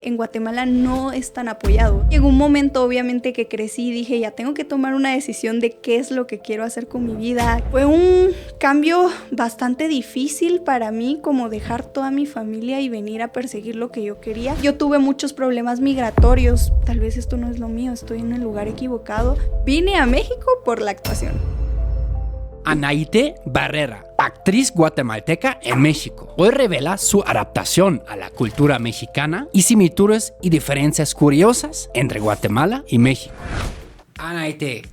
en Guatemala no es tan apoyado. Llegó un momento, obviamente, que crecí y dije, ya tengo que tomar una decisión de qué es lo que quiero hacer con mi vida. Fue un cambio bastante difícil para mí, como dejar toda mi familia y venir a perseguir lo que yo quería. Yo tuve muchos problemas migratorios. Tal vez esto no es lo mío, estoy en el lugar equivocado. Vine a México por la actuación. Anaíte Barrera, actriz guatemalteca en México. Hoy revela su adaptación a la cultura mexicana y similitudes y diferencias curiosas entre Guatemala y México. Anaíte,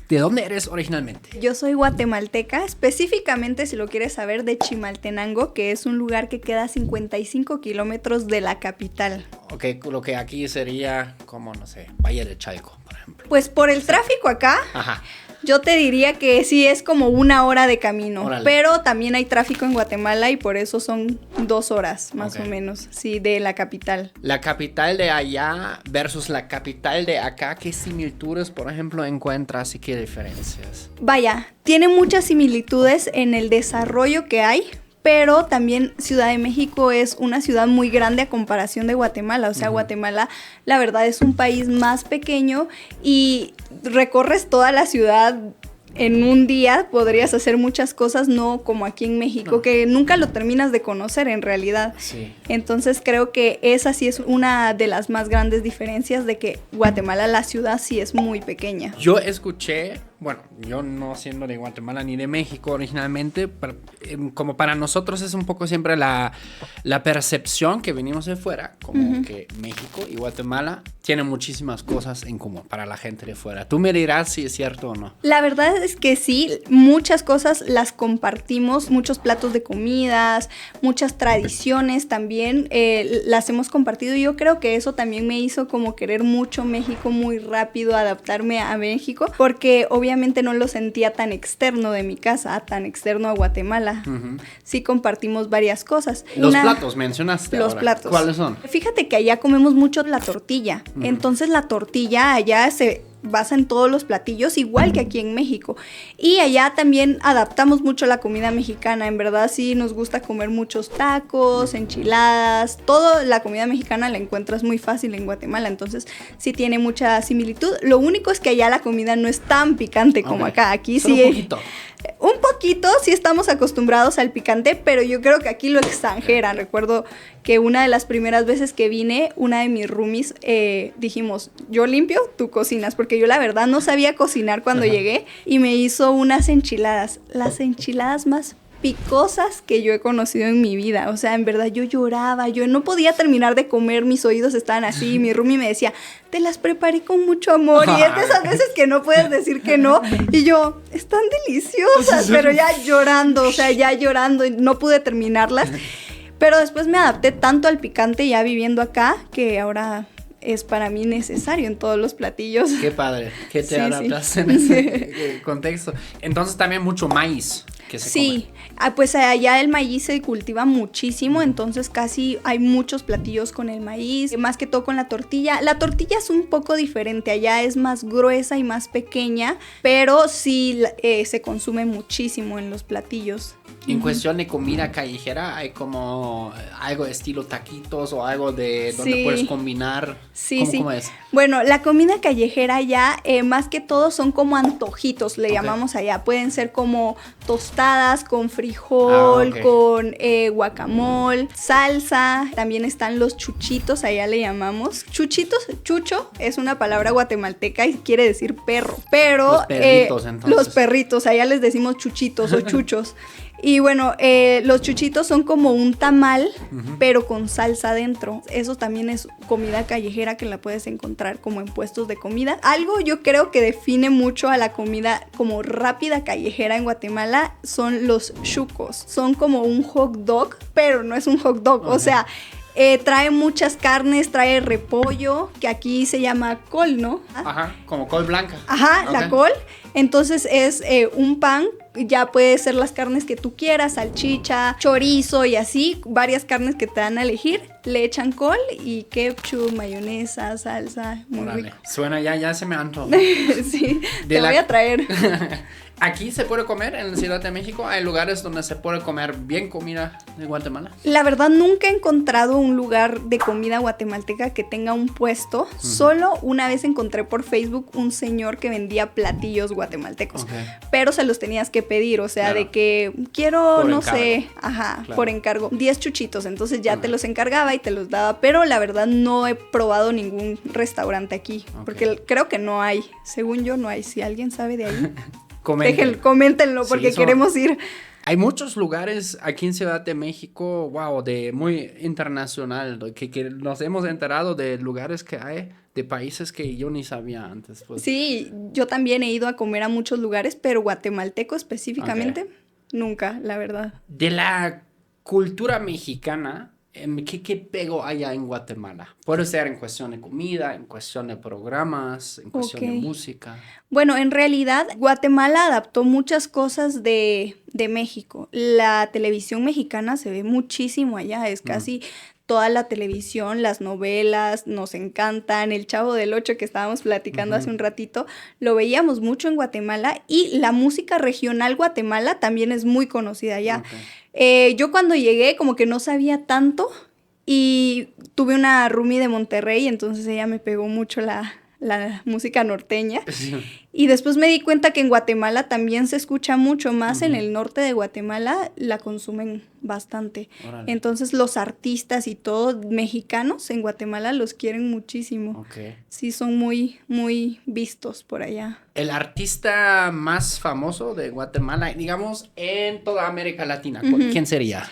¿de dónde eres originalmente? Yo soy guatemalteca, específicamente, si lo quieres saber, de Chimaltenango, que es un lugar que queda a 55 kilómetros de la capital. Ok, lo que aquí sería como, no sé, Valle de Chalco, por ejemplo. Pues por el tráfico acá, Ajá. yo te diría que sí es como 1 hora de camino. Órale. Pero también hay tráfico en Guatemala y por eso son 2 horas, más Ok. o menos, sí, de la capital. La capital de allá versus la capital de acá, ¿qué similitudes, por ejemplo, encuentras y qué diferencias? Vaya, tiene muchas similitudes en el desarrollo que hay, pero también Ciudad de México es una ciudad muy grande a comparación de Guatemala. O sea, Guatemala, la verdad, es un país más pequeño y recorres toda la ciudad en un día. Podrías hacer muchas cosas, no como aquí en México, No. que nunca lo terminas de conocer en realidad. Sí. Entonces creo que esa sí es una de las más grandes diferencias de que Guatemala, la ciudad, sí es muy pequeña. Yo escuché, bueno, yo no siendo de Guatemala ni de México originalmente, pero, como para nosotros es un poco siempre la percepción que venimos de fuera, como que México y Guatemala tienen muchísimas cosas en común para la gente de fuera. Tú me dirás si es cierto o no. La verdad es que sí, muchas cosas las compartimos, muchos platos de comidas, muchas tradiciones también las hemos compartido. Yo creo que eso también me hizo como querer mucho México muy rápido, adaptarme a México, porque obviamente no lo sentía tan externo de mi casa, tan externo a Guatemala. Sí compartimos varias cosas. Los platos mencionaste Los ahora. platos. ¿Cuáles son? Fíjate que allá comemos mucho la tortilla. Entonces la tortilla allá se basa en todos los platillos, igual que aquí en México. Y allá también adaptamos mucho la comida mexicana. En verdad sí nos gusta comer muchos tacos, enchiladas. Toda la comida mexicana la encuentras muy fácil en Guatemala. Entonces sí tiene mucha similitud. Lo único es que allá la comida no es tan picante como Ok. acá. Aquí Solo sí un poquito. un poquito, sí estamos acostumbrados al picante, pero yo creo que aquí lo exageran. Recuerdo que una de las primeras veces que vine, una de mis roomies, dijimos, yo limpio, tú cocinas, porque yo la verdad no sabía cocinar cuando llegué, y me hizo unas enchiladas, las enchiladas más picosas que yo he conocido en mi vida. O sea, en verdad yo lloraba, yo no podía terminar de comer, mis oídos estaban así, y mi roomie me decía, te las preparé con mucho amor, y es de esas veces que no puedes decir que no, y yo, están deliciosas, pero ya llorando, o sea, ya llorando, y no pude terminarlas, pero después me adapté tanto al picante ya viviendo acá, que ahora es para mí necesario en todos los platillos. Qué padre, que te Sí, adaptas sí. en ese contexto. Entonces también mucho maíz que se Sí, pues allá el maíz se cultiva muchísimo, entonces casi hay muchos platillos con el maíz, más que todo con la tortilla. La tortilla es un poco diferente, allá es más gruesa y más pequeña, pero sí se consume muchísimo en los platillos. En cuestión de comida callejera, hay como algo de estilo taquitos o algo de donde Sí. puedes combinar. Sí, sí. ¿Cómo es? Bueno, la comida callejera allá, más que todo son como antojitos, le Ok. llamamos allá. Pueden ser como tostadas con frijol, ok. con guacamole, salsa. También están los chuchitos, allá le llamamos. Chuchitos, chucho, es una palabra guatemalteca y quiere decir perro. Pero Los perritos, entonces. los perritos, allá les decimos chuchitos o chuchos. Y bueno, los chuchitos son como un tamal, pero con salsa adentro. Eso también es comida callejera que la puedes encontrar como en puestos de comida. Algo yo creo que define mucho a la comida como rápida callejera en Guatemala son los chucos. Son como un hot dog, pero no es un hot dog. O sea, trae muchas carnes, trae repollo, que aquí se llama col, ¿no? Ajá, como col blanca. Ajá, Ok. la col. Entonces es un pan, ya puede ser las carnes que tú quieras, salchicha, chorizo y así, varias carnes que te dan a elegir. Le echan col y ketchup, mayonesa, salsa, muy Órale, rico. suena ya se me antojó. Sí, te voy a traer. Aquí se puede comer en la Ciudad de México. Hay lugares donde se puede comer bien comida de Guatemala. La verdad nunca he encontrado un lugar de comida guatemalteca que tenga un puesto. Solo una vez encontré por Facebook un señor que vendía platillos guatemaltecos. Okay. Pero se los tenías que pedir, o sea, Claro. de que quiero, Por no encargo. sé, Claro. por encargo, 10 chuchitos. Entonces ya te Ok. los encargaba y te los daba. Pero la verdad no he probado ningún restaurante aquí. Ok. Porque creo que no hay. Según yo no hay. Si alguien sabe de ahí, Comenten. coméntenlo porque Sí, queremos ir. Hay muchos lugares aquí en Ciudad de México, wow, de muy internacional, que nos hemos enterado de lugares que hay, de países que yo ni sabía antes. Pues. Sí, yo también he ido a comer a muchos lugares, pero guatemalteco específicamente, nunca, la verdad. De la cultura mexicana, ¿qué pego hay allá en Guatemala? Puede ser en cuestión de comida, en cuestión de programas, en cuestión de Ok. música. Bueno, en realidad Guatemala adaptó muchas cosas de México. La televisión mexicana se ve muchísimo allá, es casi toda la televisión, las novelas, nos encantan. El Chavo del Ocho que estábamos platicando hace un ratito, lo veíamos mucho en Guatemala y la música regional Guatemala también es muy conocida allá. Okay. Yo cuando llegué como que no sabía tanto y tuve una roomie de Monterrey, entonces ella me pegó mucho la música norteña. Y después me di cuenta que en Guatemala también se escucha mucho más, en el norte de Guatemala la consumen bastante. Órale. Entonces los artistas y todos mexicanos en Guatemala los quieren muchísimo. Okay. Sí, son muy, muy vistos por allá. El artista más famoso de Guatemala, digamos, en toda América Latina, ¿quién sería?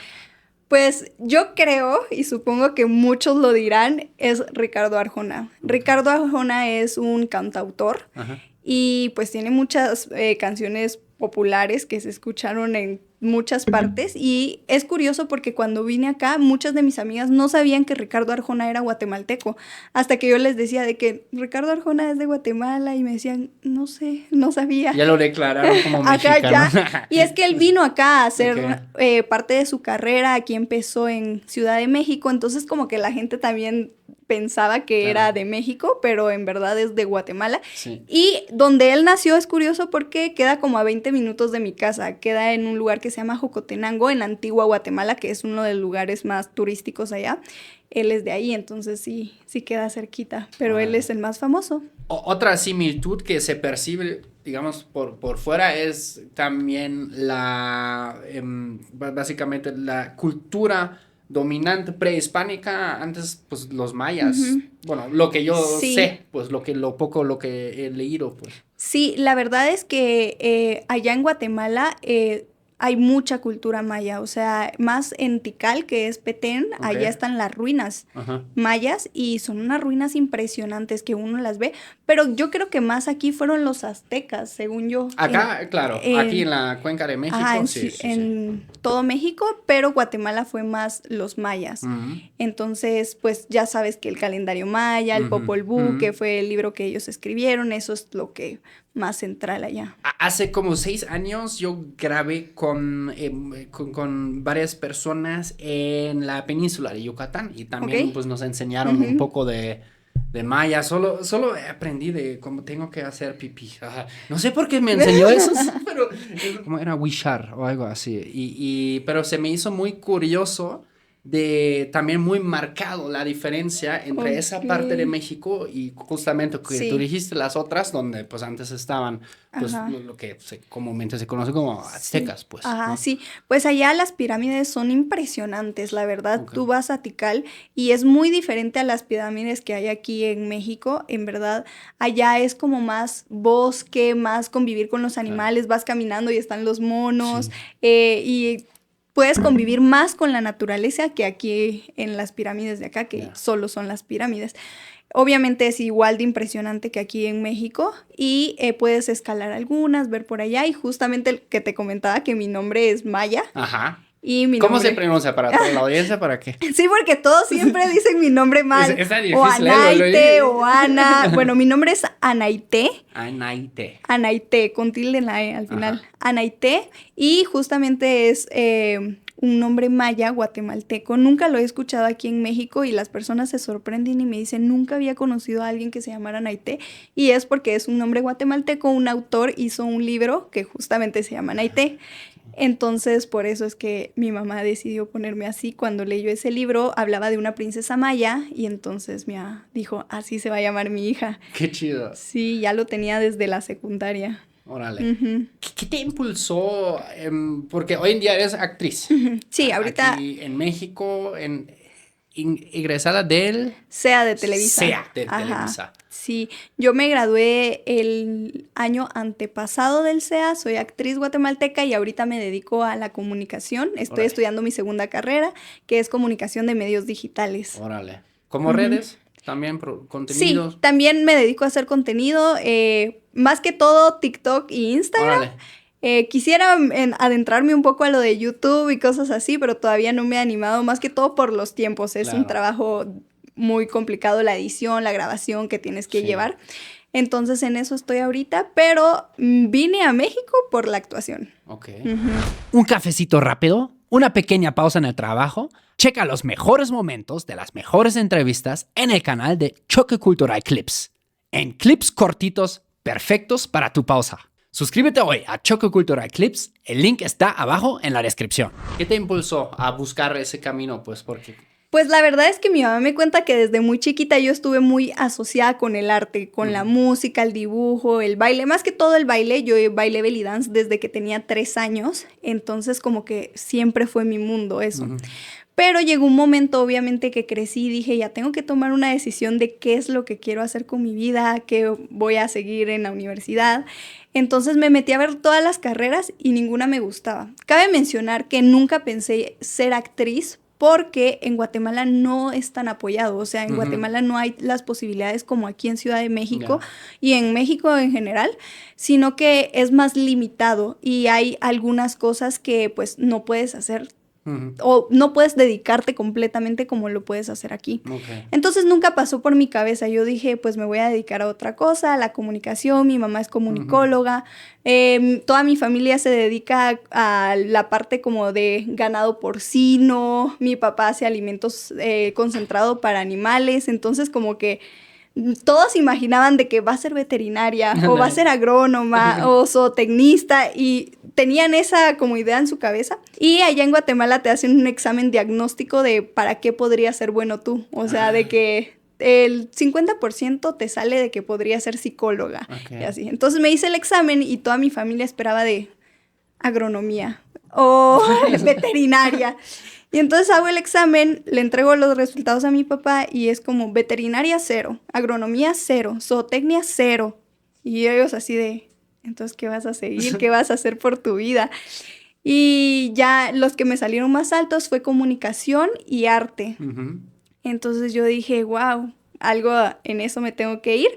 Pues yo creo, y supongo que muchos lo dirán, es Ricardo Arjona. Ricardo Arjona es un cantautor. Ajá. Y pues tiene muchas canciones populares que se escucharon en muchas partes y es curioso porque cuando vine acá muchas de mis amigas no sabían que Ricardo Arjona era guatemalteco, hasta que yo les decía de que Ricardo Arjona es de Guatemala y me decían, no sé, no sabía. Ya lo declararon como Acá mexicano. ya. Y es que él vino acá a hacer Okay. parte de su carrera, aquí empezó en Ciudad de México, entonces como que la gente también pensaba que Claro. era de México, pero en verdad es de Guatemala. Sí. Y donde él nació es curioso porque queda como a 20 minutos de mi casa, queda en un lugar que se llama Jocotenango, en Antigua Guatemala, que es uno de los lugares más turísticos allá. Él es de ahí, entonces sí queda cerquita, pero él es el más famoso. Otra similitud que se percibe, digamos, por fuera es también básicamente la cultura dominante prehispánica, antes pues los mayas, bueno, lo que yo sé, pues lo poco que he leído, pues. Sí, la verdad es que allá en Guatemala hay mucha cultura maya, o sea, más en Tikal, que es Petén, allá están las ruinas mayas y son unas ruinas impresionantes que uno las ve, pero yo creo que más aquí fueron los aztecas, según yo. Acá, claro, aquí en la cuenca de México, en todo México, pero Guatemala fue más los mayas. Entonces, pues ya sabes que el calendario maya, el Popol Vuh, que fue el libro que ellos escribieron, eso es lo que más central allá. Hace como 6 años yo grabé con varias personas en la península de Yucatán y también pues nos enseñaron un poco de maya. Solo aprendí de cómo tengo que hacer pipí. No sé por qué me enseñó eso, pero como era wishar o algo así. Pero se me hizo muy curioso, también muy marcado la diferencia entre esa parte de México y justamente que tú dijiste las otras donde pues antes estaban pues lo que comúnmente se conoce como aztecas, pues. ¿No? Sí, pues allá las pirámides son impresionantes, la verdad. Tú vas a Tikal y es muy diferente a las pirámides que hay aquí en México, en verdad. Allá es como más bosque, más convivir con los animales, vas caminando y están los monos y puedes convivir más con la naturaleza que aquí en las pirámides de acá, que solo son las pirámides. Obviamente es igual de impresionante que aquí en México y puedes escalar algunas, ver por allá y justamente el que te comentaba que mi nombre es Maya. Y mi ¿Cómo nombre. se pronuncia para toda la audiencia? ¿Para qué? Sí, porque todos siempre dicen mi nombre mal. Está difícil, O luego, Anaite, o Ana. Bueno, mi nombre es Anaite. Anaite. Anaite, con tilde en la E al final. Ajá. Anaite. Y justamente es un nombre maya guatemalteco. Nunca lo he escuchado aquí en México y las personas se sorprenden y me dicen, nunca había conocido a alguien que se llamara Anaite. Y es porque es un nombre guatemalteco. Un autor hizo un libro que justamente se llama Anaite. Entonces, por eso es que mi mamá decidió ponerme así. Cuando leyó ese libro, hablaba de una princesa maya y entonces mi mamá dijo, así se va a llamar mi hija. Qué chido. Sí, ya lo tenía desde la secundaria. Órale. Ujú. ¿Qué te impulsó? Porque hoy en día eres actriz. Sí, ahorita Aquí en México, egresada del sea de Televisa. SEA de Ajá. Televisa. Sí, yo me gradué el año antepasado del SEA, soy actriz guatemalteca y ahorita me dedico a la comunicación. Estoy Órale. estudiando mi segunda carrera, que es comunicación de medios digitales. Órale. ¿Como redes? También contenidos. Sí, también me dedico a hacer contenido, más que todo TikTok y Instagram. Órale. Quisiera adentrarme un poco a lo de YouTube y cosas así, pero todavía no me he animado, más que todo por los tiempos. Es un Claro. trabajo muy complicado, la edición, la grabación que tienes que Sí. llevar. Entonces en eso estoy ahorita, pero vine a México por la actuación. Ok. Un cafecito rápido, una pequeña pausa en el trabajo. Checa los mejores momentos de las mejores entrevistas en el canal de Choque Cultural Clips. En clips cortitos, perfectos para tu pausa. Suscríbete hoy a Choque Cultural Clips. El link está abajo en la descripción. ¿Qué te impulsó a buscar ese camino? Pues porque... Pues la verdad es que mi mamá me cuenta que desde muy chiquita yo estuve muy asociada con el arte, con la música, el dibujo, el baile, más que todo el baile. Yo bailé belly dance desde que tenía 3 años, entonces como que siempre fue mi mundo eso. Pero llegó un momento, obviamente, que crecí y dije, ya tengo que tomar una decisión de qué es lo que quiero hacer con mi vida, qué voy a seguir en la universidad. Entonces me metí a ver todas las carreras y ninguna me gustaba. Cabe mencionar que nunca pensé ser actriz porque en Guatemala no es tan apoyado. O sea, en Guatemala no hay las posibilidades como aquí en Ciudad de México y en México en general, sino que es más limitado y hay algunas cosas que pues no puedes hacer o no puedes dedicarte completamente como lo puedes hacer aquí. Okay. Entonces nunca pasó por mi cabeza. Yo dije, pues me voy a dedicar a otra cosa, a la comunicación. Mi mamá es comunicóloga. Toda mi familia se dedica a la parte como de ganado porcino. Mi papá hace alimentos concentrados para animales. Entonces como que todos imaginaban de que va a ser veterinaria o va a ser agrónoma o zootecnista y tenían esa como idea en su cabeza. Y allá en Guatemala te hacen un examen diagnóstico de para qué podría ser bueno tú. O sea, de que el 50% te sale de que podría ser psicóloga. Okay. Y así. Entonces me hice el examen y toda mi familia esperaba de agronomía o veterinaria. Y entonces hago el examen, le entrego los resultados a mi papá y es como veterinaria 0, agronomía 0, zootecnia 0. Y ellos así de, entonces, ¿qué vas a seguir? ¿Qué vas a hacer por tu vida? Y ya los que me salieron más altos fue comunicación y arte. Entonces yo dije, wow, algo en eso me tengo que ir.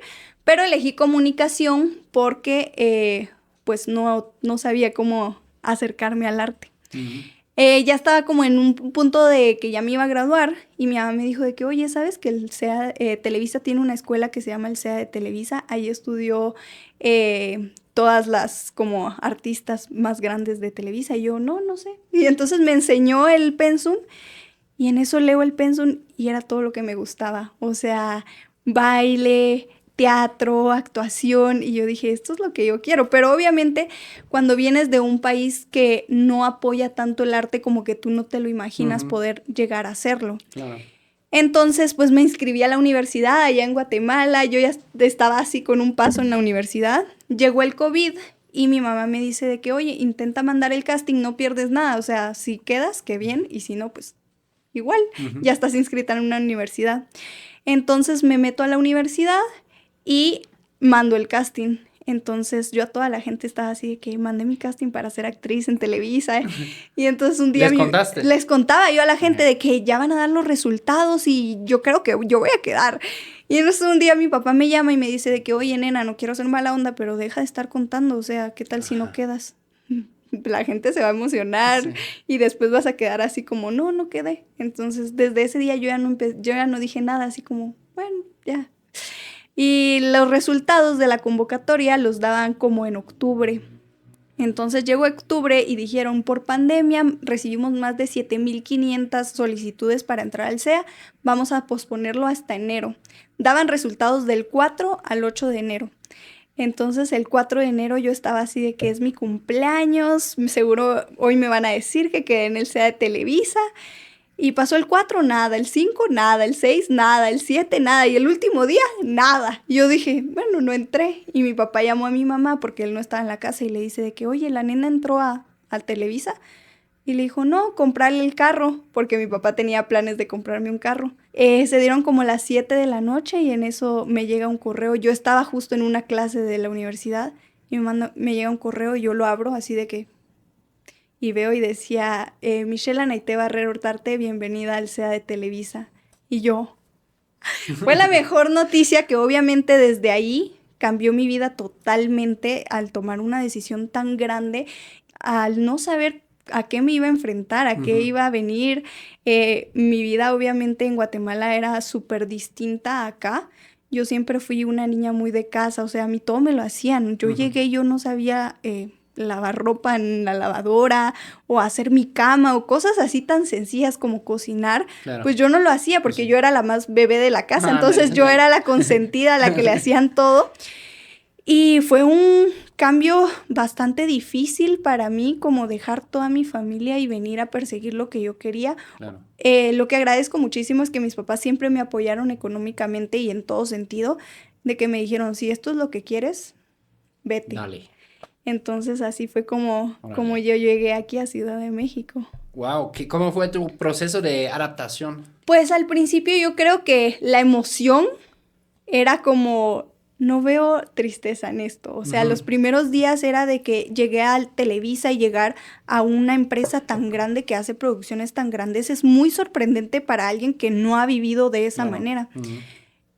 Pero elegí comunicación porque pues no sabía cómo acercarme al arte. Ya estaba como en un punto de que ya me iba a graduar y mi mamá me dijo de que, oye, ¿sabes que el SEA Televisa tiene una escuela que se llama el SEA de Televisa? Ahí estudió todas las como artistas más grandes de Televisa. Y yo, no sé. Y entonces me enseñó el pensum y en eso leo el pensum y era todo lo que me gustaba. O sea, baile, teatro, actuación, y yo dije, esto es lo que yo quiero, pero obviamente cuando vienes de un país que no apoya tanto el arte como que tú no te lo imaginas poder llegar a hacerlo. Claro. Entonces, pues me inscribí a la universidad allá en Guatemala, yo ya estaba así con un paso en la universidad, llegó el COVID y mi mamá me dice de que, oye, intenta mandar el casting, no pierdes nada, o sea, si quedas, qué bien, y si no, pues igual, ya estás inscrita en una universidad. Entonces me meto a la universidad y mando el casting. Entonces yo a toda la gente estaba así de que mandé mi casting para ser actriz en Televisa. Y entonces un día les contaba yo a la gente de que ya van a dar los resultados y yo creo que yo voy a quedar. Y entonces un día mi papá me llama y me dice de que, oye, nena, no quiero ser mala onda, pero deja de estar contando. O sea, ¿qué tal si no quedas? la gente se va a emocionar Sí. y después vas a quedar así como, no quedé. Entonces, desde ese día yo ya no dije nada, así como, bueno, ya. Y los resultados de la convocatoria los daban como en octubre. Entonces llegó octubre y dijeron, por pandemia recibimos más de 7,500 solicitudes para entrar al SEA, vamos a posponerlo hasta enero. Daban resultados del 4 al 8 de enero. Entonces el 4 de enero yo estaba así de que es mi cumpleaños, seguro hoy me van a decir que quedé en el SEA de Televisa. Y pasó el 4, nada, el 5, nada, el 6, nada, el 7, nada, y el último día, nada. Y yo dije, bueno, no entré. Y mi papá llamó a mi mamá porque él no estaba en la casa y le dice de que, oye, la nena entró a Televisa. Y le dijo, no, comprarle el carro, porque mi papá tenía planes de comprarme un carro. Se dieron como las 7 de la noche y en eso me llega un correo. Yo estaba justo en una clase de la universidad y me llega un correo y yo lo abro así de que... Y veo y decía, Michelle Anaité Barrera Hortarte, bienvenida al SEA de Televisa. Y yo, fue la mejor noticia que obviamente desde ahí cambió mi vida totalmente al tomar una decisión tan grande, al no saber a qué me iba a enfrentar, a qué iba a venir. Mi vida obviamente en Guatemala era súper distinta a acá. Yo siempre fui una niña muy de casa, o sea, a mí todo me lo hacían. Yo llegué y yo no sabía... lavar ropa en la lavadora o hacer mi cama o cosas así tan sencillas como cocinar, Claro. pues yo no lo hacía porque Sí. yo era la más bebé de la casa, entonces yo Ándale. era la consentida, la que le hacían todo. Y fue un cambio bastante difícil para mí, como dejar toda mi familia y venir a perseguir lo que yo quería. Claro. Lo que agradezco muchísimo es que mis papás siempre me apoyaron económicamente y en todo sentido, de que me dijeron, si esto es lo que quieres, vete. Dale. Entonces así fue como Órale. yo llegué aquí a Ciudad de México. Wow, ¿cómo fue tu proceso de adaptación? Pues al principio yo creo que la emoción era como, no veo tristeza en esto. O sea, los primeros días era de que llegué a Televisa y llegar a una empresa tan grande que hace producciones tan grandes es muy sorprendente para alguien que no ha vivido de esa manera.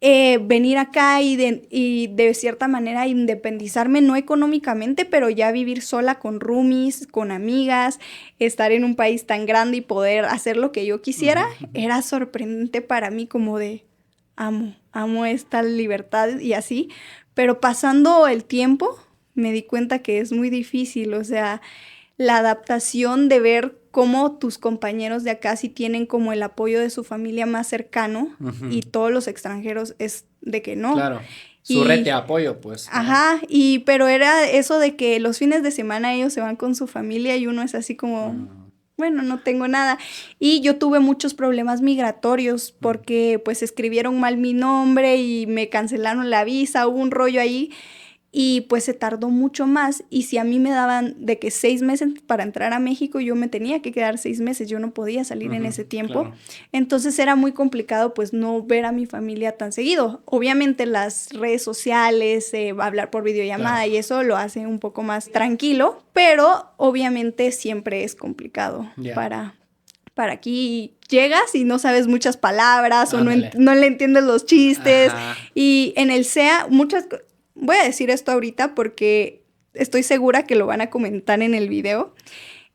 Venir acá y de cierta manera independizarme, no económicamente, pero ya vivir sola con roomies, con amigas, estar en un país tan grande y poder hacer lo que yo quisiera, era sorprendente para mí, como de amo esta libertad y así, pero pasando el tiempo me di cuenta que es muy difícil, o sea, la adaptación de ver cómo tus compañeros de acá sí tienen como el apoyo de su familia más cercano y todos los extranjeros es de que no. Claro. Su red de apoyo, pues. ¿no? Ajá, pero era eso de que los fines de semana ellos se van con su familia y uno es así como, bueno, no tengo nada. Y yo tuve muchos problemas migratorios porque pues escribieron mal mi nombre y me cancelaron la visa, hubo un rollo ahí. Y pues se tardó mucho más y si a mí me daban de que 6 meses para entrar a México, yo me tenía que quedar 6 meses, yo no podía salir en ese tiempo. Claro. Entonces era muy complicado pues no ver a mi familia tan seguido. Obviamente las redes sociales, hablar por videollamada Claro. y eso lo hace un poco más tranquilo, pero obviamente siempre es complicado Ya. para aquí. Llegas y no sabes muchas palabras o Ándale. no le entiendes los chistes. Ajá. Y en el SEA voy a decir esto ahorita porque estoy segura que lo van a comentar en el video.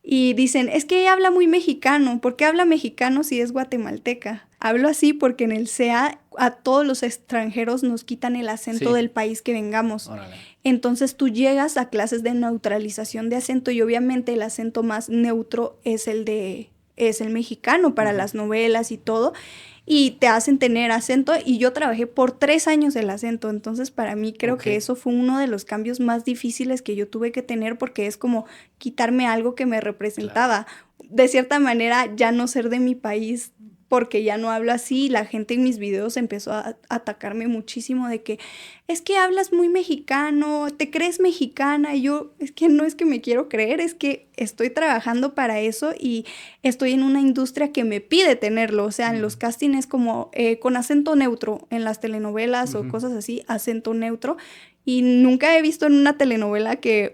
Y dicen, es que ella habla muy mexicano. ¿Por qué habla mexicano si es guatemalteca? Hablo así porque en el SEA a todos los extranjeros nos quitan el acento Sí. del país que vengamos. Órale. Entonces tú llegas a clases de neutralización de acento y obviamente el acento más neutro es el mexicano para las novelas y todo. Y te hacen tener acento y yo trabajé por 3 años el acento, entonces para mí creo que eso fue uno de los cambios más difíciles que yo tuve que tener porque es como quitarme algo que me representaba. De cierta manera ya no ser de mi país porque ya no hablo así. La gente en mis videos empezó a atacarme muchísimo de que es que hablas muy mexicano, te crees mexicana. Y yo, es que no es que me quiero creer, es que estoy trabajando para eso y estoy en una industria que me pide tenerlo. O sea, en los castings como con acento neutro, en las telenovelas o cosas así, acento neutro. Y nunca he visto en una telenovela que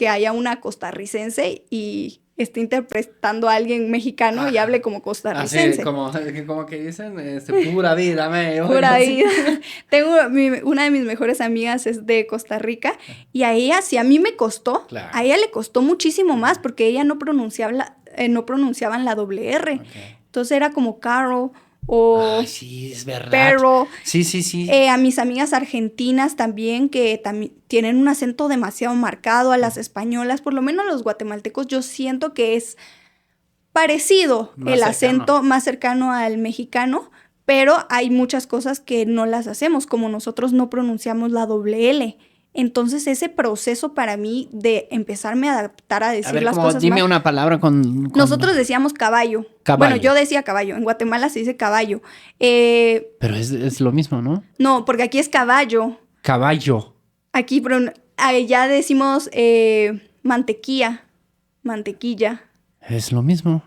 haya una costarricense y esté interpretando a alguien mexicano y hable como costarricense. Así, como que dicen, pura vida, me. Pura vida. Tengo una de mis mejores amigas es de Costa Rica y a ella, si a mí me costó, Claro. a ella le costó muchísimo más porque ella no pronunciaban la doble R. Okay. Entonces era como Carol o Ay, sí, es verdad. Pero Sí. a mis amigas argentinas también, que también tienen un acento demasiado marcado, a las españolas, por lo menos los guatemaltecos, yo siento que es parecido Más el cercano. acento más cercano al mexicano, pero hay muchas cosas que no las hacemos, como nosotros no pronunciamos la doble L. Entonces ese proceso para mí de empezarme a adaptar a decir A ver, las como cosas dime más. una palabra con... Nosotros decíamos caballo. Caballo. Bueno, yo decía caballo. En Guatemala se dice caballo. Pero es lo mismo, ¿no? No, porque aquí es caballo. Caballo. Aquí ya decimos mantequilla. Mantequilla. Es lo mismo.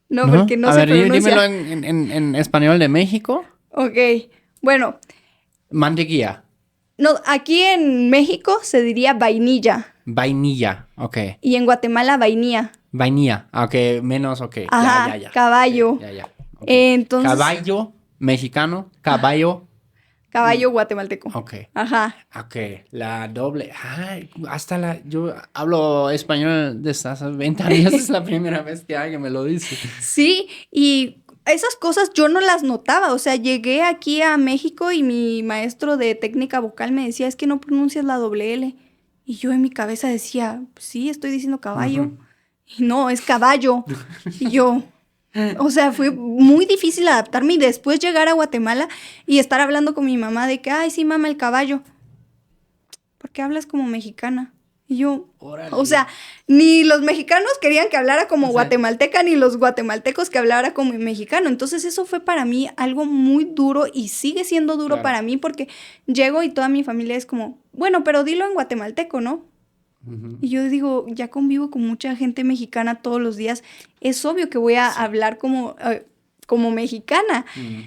No, porque no a se ver, pronuncia. dímelo en español de México. Ok. Bueno, Mantequilla. no, aquí en México se diría vainilla. Vainilla. Ok. Y en Guatemala vainilla. Vainilla. Ok, menos, ok. Ajá, Ya. caballo. Ya. Ok. Entonces, Caballo mexicano. Caballo. caballo guatemalteco. Ok. Ajá. Ok. La doble. Ay, yo hablo español desde hace 20 años. Es la primera vez que alguien me lo dice. Sí, y esas cosas yo no las notaba, o sea, llegué aquí a México y mi maestro de técnica vocal me decía, es que no pronuncias la doble L. Y yo en mi cabeza decía, sí, estoy diciendo caballo. Ujú. Y no, es caballo. Y yo, o sea, fue muy difícil adaptarme y después llegar a Guatemala y estar hablando con mi mamá de que, ay, sí, mamá, el caballo. ¿Por qué hablas como mexicana? Y yo, Órale. o sea, ni los mexicanos querían que hablara como Sí. guatemalteca, ni los guatemaltecos que hablara como mexicano. Entonces eso fue para mí algo muy duro y sigue siendo duro Claro. para mí porque llego y toda mi familia es como, bueno, pero dilo en guatemalteco, ¿no? Ujú. Y yo digo, ya convivo con mucha gente mexicana todos los días, es obvio que voy a hablar como mexicana. Ujú.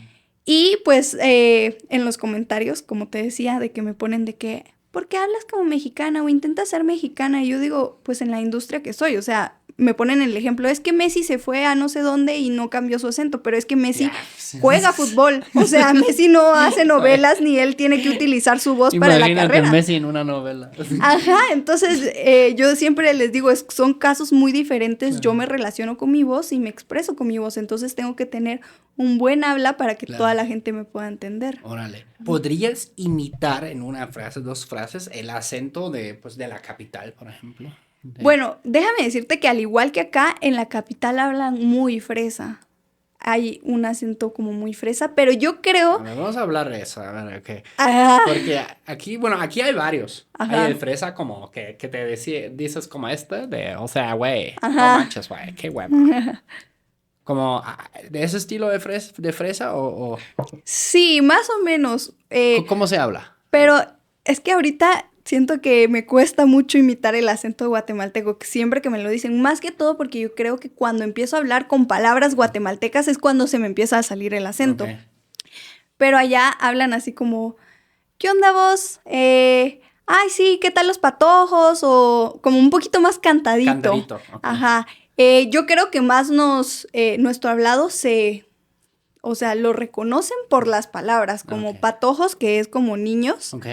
Y pues en los comentarios, como te decía, de que me ponen de que, ¿por qué hablas como mexicana o intentas ser mexicana? Y yo digo, pues en la industria que soy, o sea, me ponen el ejemplo, es que Messi se fue a no sé dónde y no cambió su acento, pero es que Messi Ya. juega fútbol, o sea, Messi no hace novelas ni él tiene que utilizar su voz para la Imagínate carrera. Messi en una novela. Ajá, entonces yo siempre les digo, son casos muy diferentes, Claro. yo me relaciono con mi voz y me expreso con mi voz, entonces tengo que tener un buen habla para que Claro. toda la gente me pueda entender. Órale. ¿Podrías imitar en una frase, 2 frases, el acento de la capital, por ejemplo? Bueno, déjame decirte que al igual que acá, en la capital hablan muy fresa. Hay un acento como muy fresa, pero yo A creo... ver, vamos a hablar de eso, a ver, ok. Ah, Porque aquí hay varios. Ajá. Hay el fresa como que te dices como o sea, güey, no Ajá. manches, güey, qué hueva. Como de ese estilo de fresa o sí, más o menos. ¿cómo se habla? Pero es que ahorita siento que me cuesta mucho imitar el acento guatemalteco, que siempre que me lo dicen, más que todo porque yo creo que cuando empiezo a hablar con palabras guatemaltecas es cuando se me empieza a salir el acento. Ok. Pero allá hablan así como, ¿qué onda vos? Ay, sí, ¿qué tal los patojos? O como un poquito más cantadito. Cantadito, ok. Ajá. Yo creo que más nuestro hablado o sea, lo reconocen por las palabras, como Ok. patojos, que es como niños. Ok.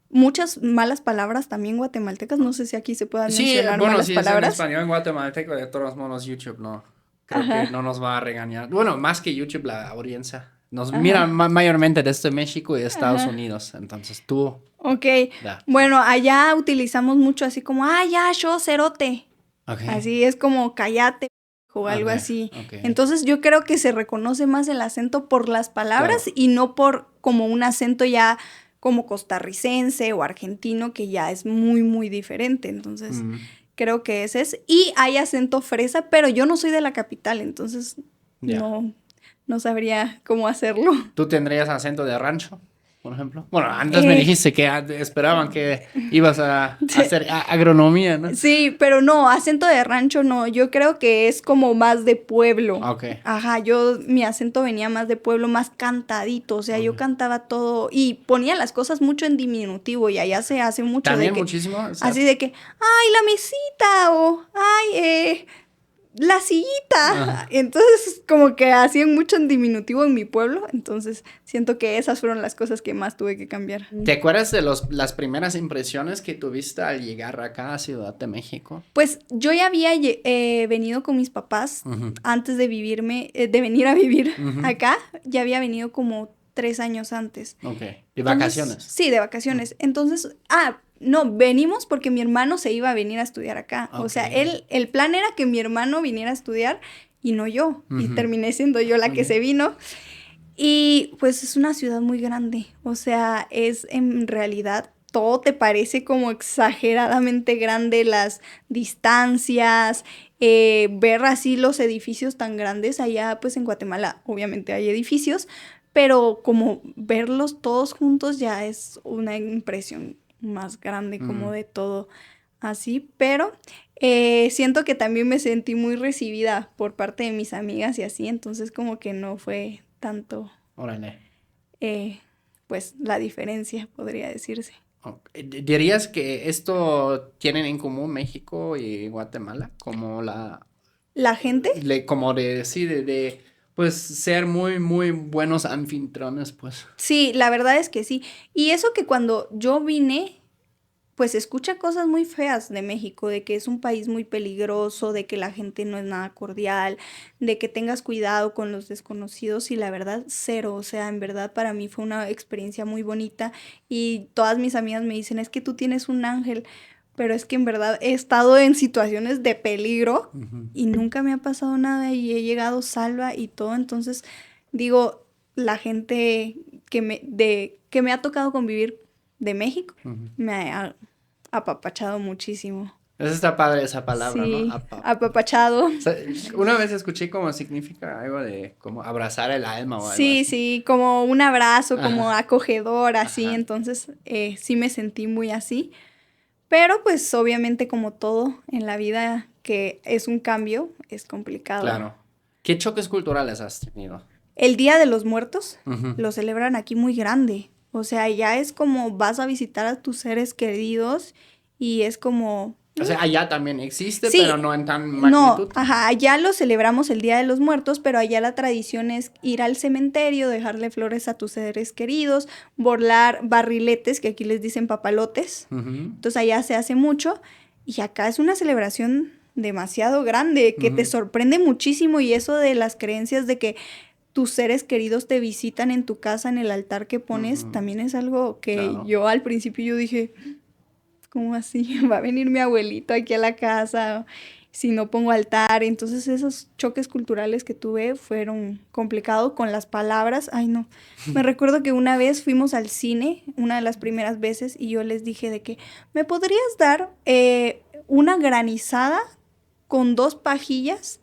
Muchas malas palabras también guatemaltecas, no sé si aquí se puedan Sí, mencionar bueno, malas si es en palabras. español guatemalteco, de todos modos YouTube no. Creo Ajá. que no nos va a regañar. Bueno, más que YouTube, la audiencia. Nos Ajá. mira mayormente desde México y Estados Ajá. Unidos. Entonces tú... Ok, Ya. bueno, allá utilizamos mucho así como, ya, yo, cerote. Ok. Así es como cállate o algo Ok, así. ok. Entonces yo creo que se reconoce más el acento por las palabras Claro. y no por como un acento ya como costarricense o argentino que ya es muy, muy diferente. Entonces Mm, creo que ese es. Y hay acento fresa, pero yo no soy de la capital, entonces ya. no sabría cómo hacerlo. ¿Tú tendrías acento de rancho? por ejemplo? Bueno, antes me dijiste que esperaban que ibas a hacer agronomía, ¿no? Sí, pero no, acento de rancho no. Yo creo que es como más de pueblo. Ok. Ajá, mi acento venía más de pueblo, más cantadito. O sea, yo cantaba todo y ponía las cosas mucho en diminutivo y allá se hace mucho También de que... muchísimo. O sea, Así de que, ay, la mesita o, ay, la sillita. Ajá. Entonces, como que hacían mucho en diminutivo en mi pueblo. Entonces, siento que esas fueron las cosas que más tuve que cambiar. ¿Te acuerdas de las primeras impresiones que tuviste al llegar acá a Ciudad de México? Pues yo ya había venido con mis papás antes de venir a vivir acá. Ya había venido como 3 años antes. Ok. ¿De Entonces, vacaciones? Sí, de vacaciones. Entonces, no, venimos porque mi hermano se iba a venir a estudiar acá. O sea, Ok. el plan era que mi hermano viniera a estudiar y no yo. Y terminé siendo yo la que se vino. Y pues es una ciudad muy grande. O sea, es en realidad todo te parece como exageradamente grande, las distancias, ver así los edificios tan grandes. Allá pues en Guatemala obviamente hay edificios, pero como verlos todos juntos ya es una impresión más grande como de todo así, pero siento que también me sentí muy recibida por parte de mis amigas y así, entonces como que no fue tanto, Órale. pues la diferencia, podría decirse. Ok. ¿Dirías que esto tienen en común México y Guatemala? Como La gente, como pues ser muy, muy buenos anfitriones, pues. sí, la verdad es que sí. Y eso que cuando yo vine, pues escucha cosas muy feas de México, de que es un país muy peligroso, de que la gente no es nada cordial, de que tengas cuidado con los desconocidos y la verdad, cero. O sea, en verdad para mí fue una experiencia muy bonita y todas mis amigas me dicen, es que tú tienes un ángel, pero es que en verdad he estado en situaciones de peligro y nunca me ha pasado nada y he llegado salva y todo. Entonces, digo, la gente que me ha tocado convivir de México me ha apapachado muchísimo. Eso está padre esa palabra, ¿no? Sí, apapachado. O sea, una vez escuché como significa algo de como abrazar el alma o algo Sí, así. sí, como un abrazo, como Ajá. acogedor, así. Ajá. Entonces, sí me sentí muy así. Pero pues obviamente como todo en la vida que es un cambio, es complicado. Claro. ¿Qué choques culturales has tenido? El Día de los Muertos Ujú. lo celebran aquí muy grande. O sea, ya es como vas a visitar a tus seres queridos y es como... O sea, allá también existe, Sí, pero no en tan no, magnitud. ajá, allá lo celebramos el Día de los Muertos, pero allá la tradición es ir al cementerio, dejarle flores a tus seres queridos, borlar barriletes, que aquí les dicen papalotes. Ujú. Entonces allá se hace mucho y acá es una celebración demasiado grande que te sorprende muchísimo y eso de las creencias de que tus seres queridos te visitan en tu casa, en el altar que pones, también es algo que Claro. yo al principio yo dije, ¿cómo así? Va a venir mi abuelito aquí a la casa si no pongo altar. Entonces esos choques culturales que tuve fueron complicados con las palabras. Ay, no. Me recuerdo que una vez fuimos al cine, una de las primeras veces, y yo les dije de que, ¿me podrías dar una granizada con 2 pajillas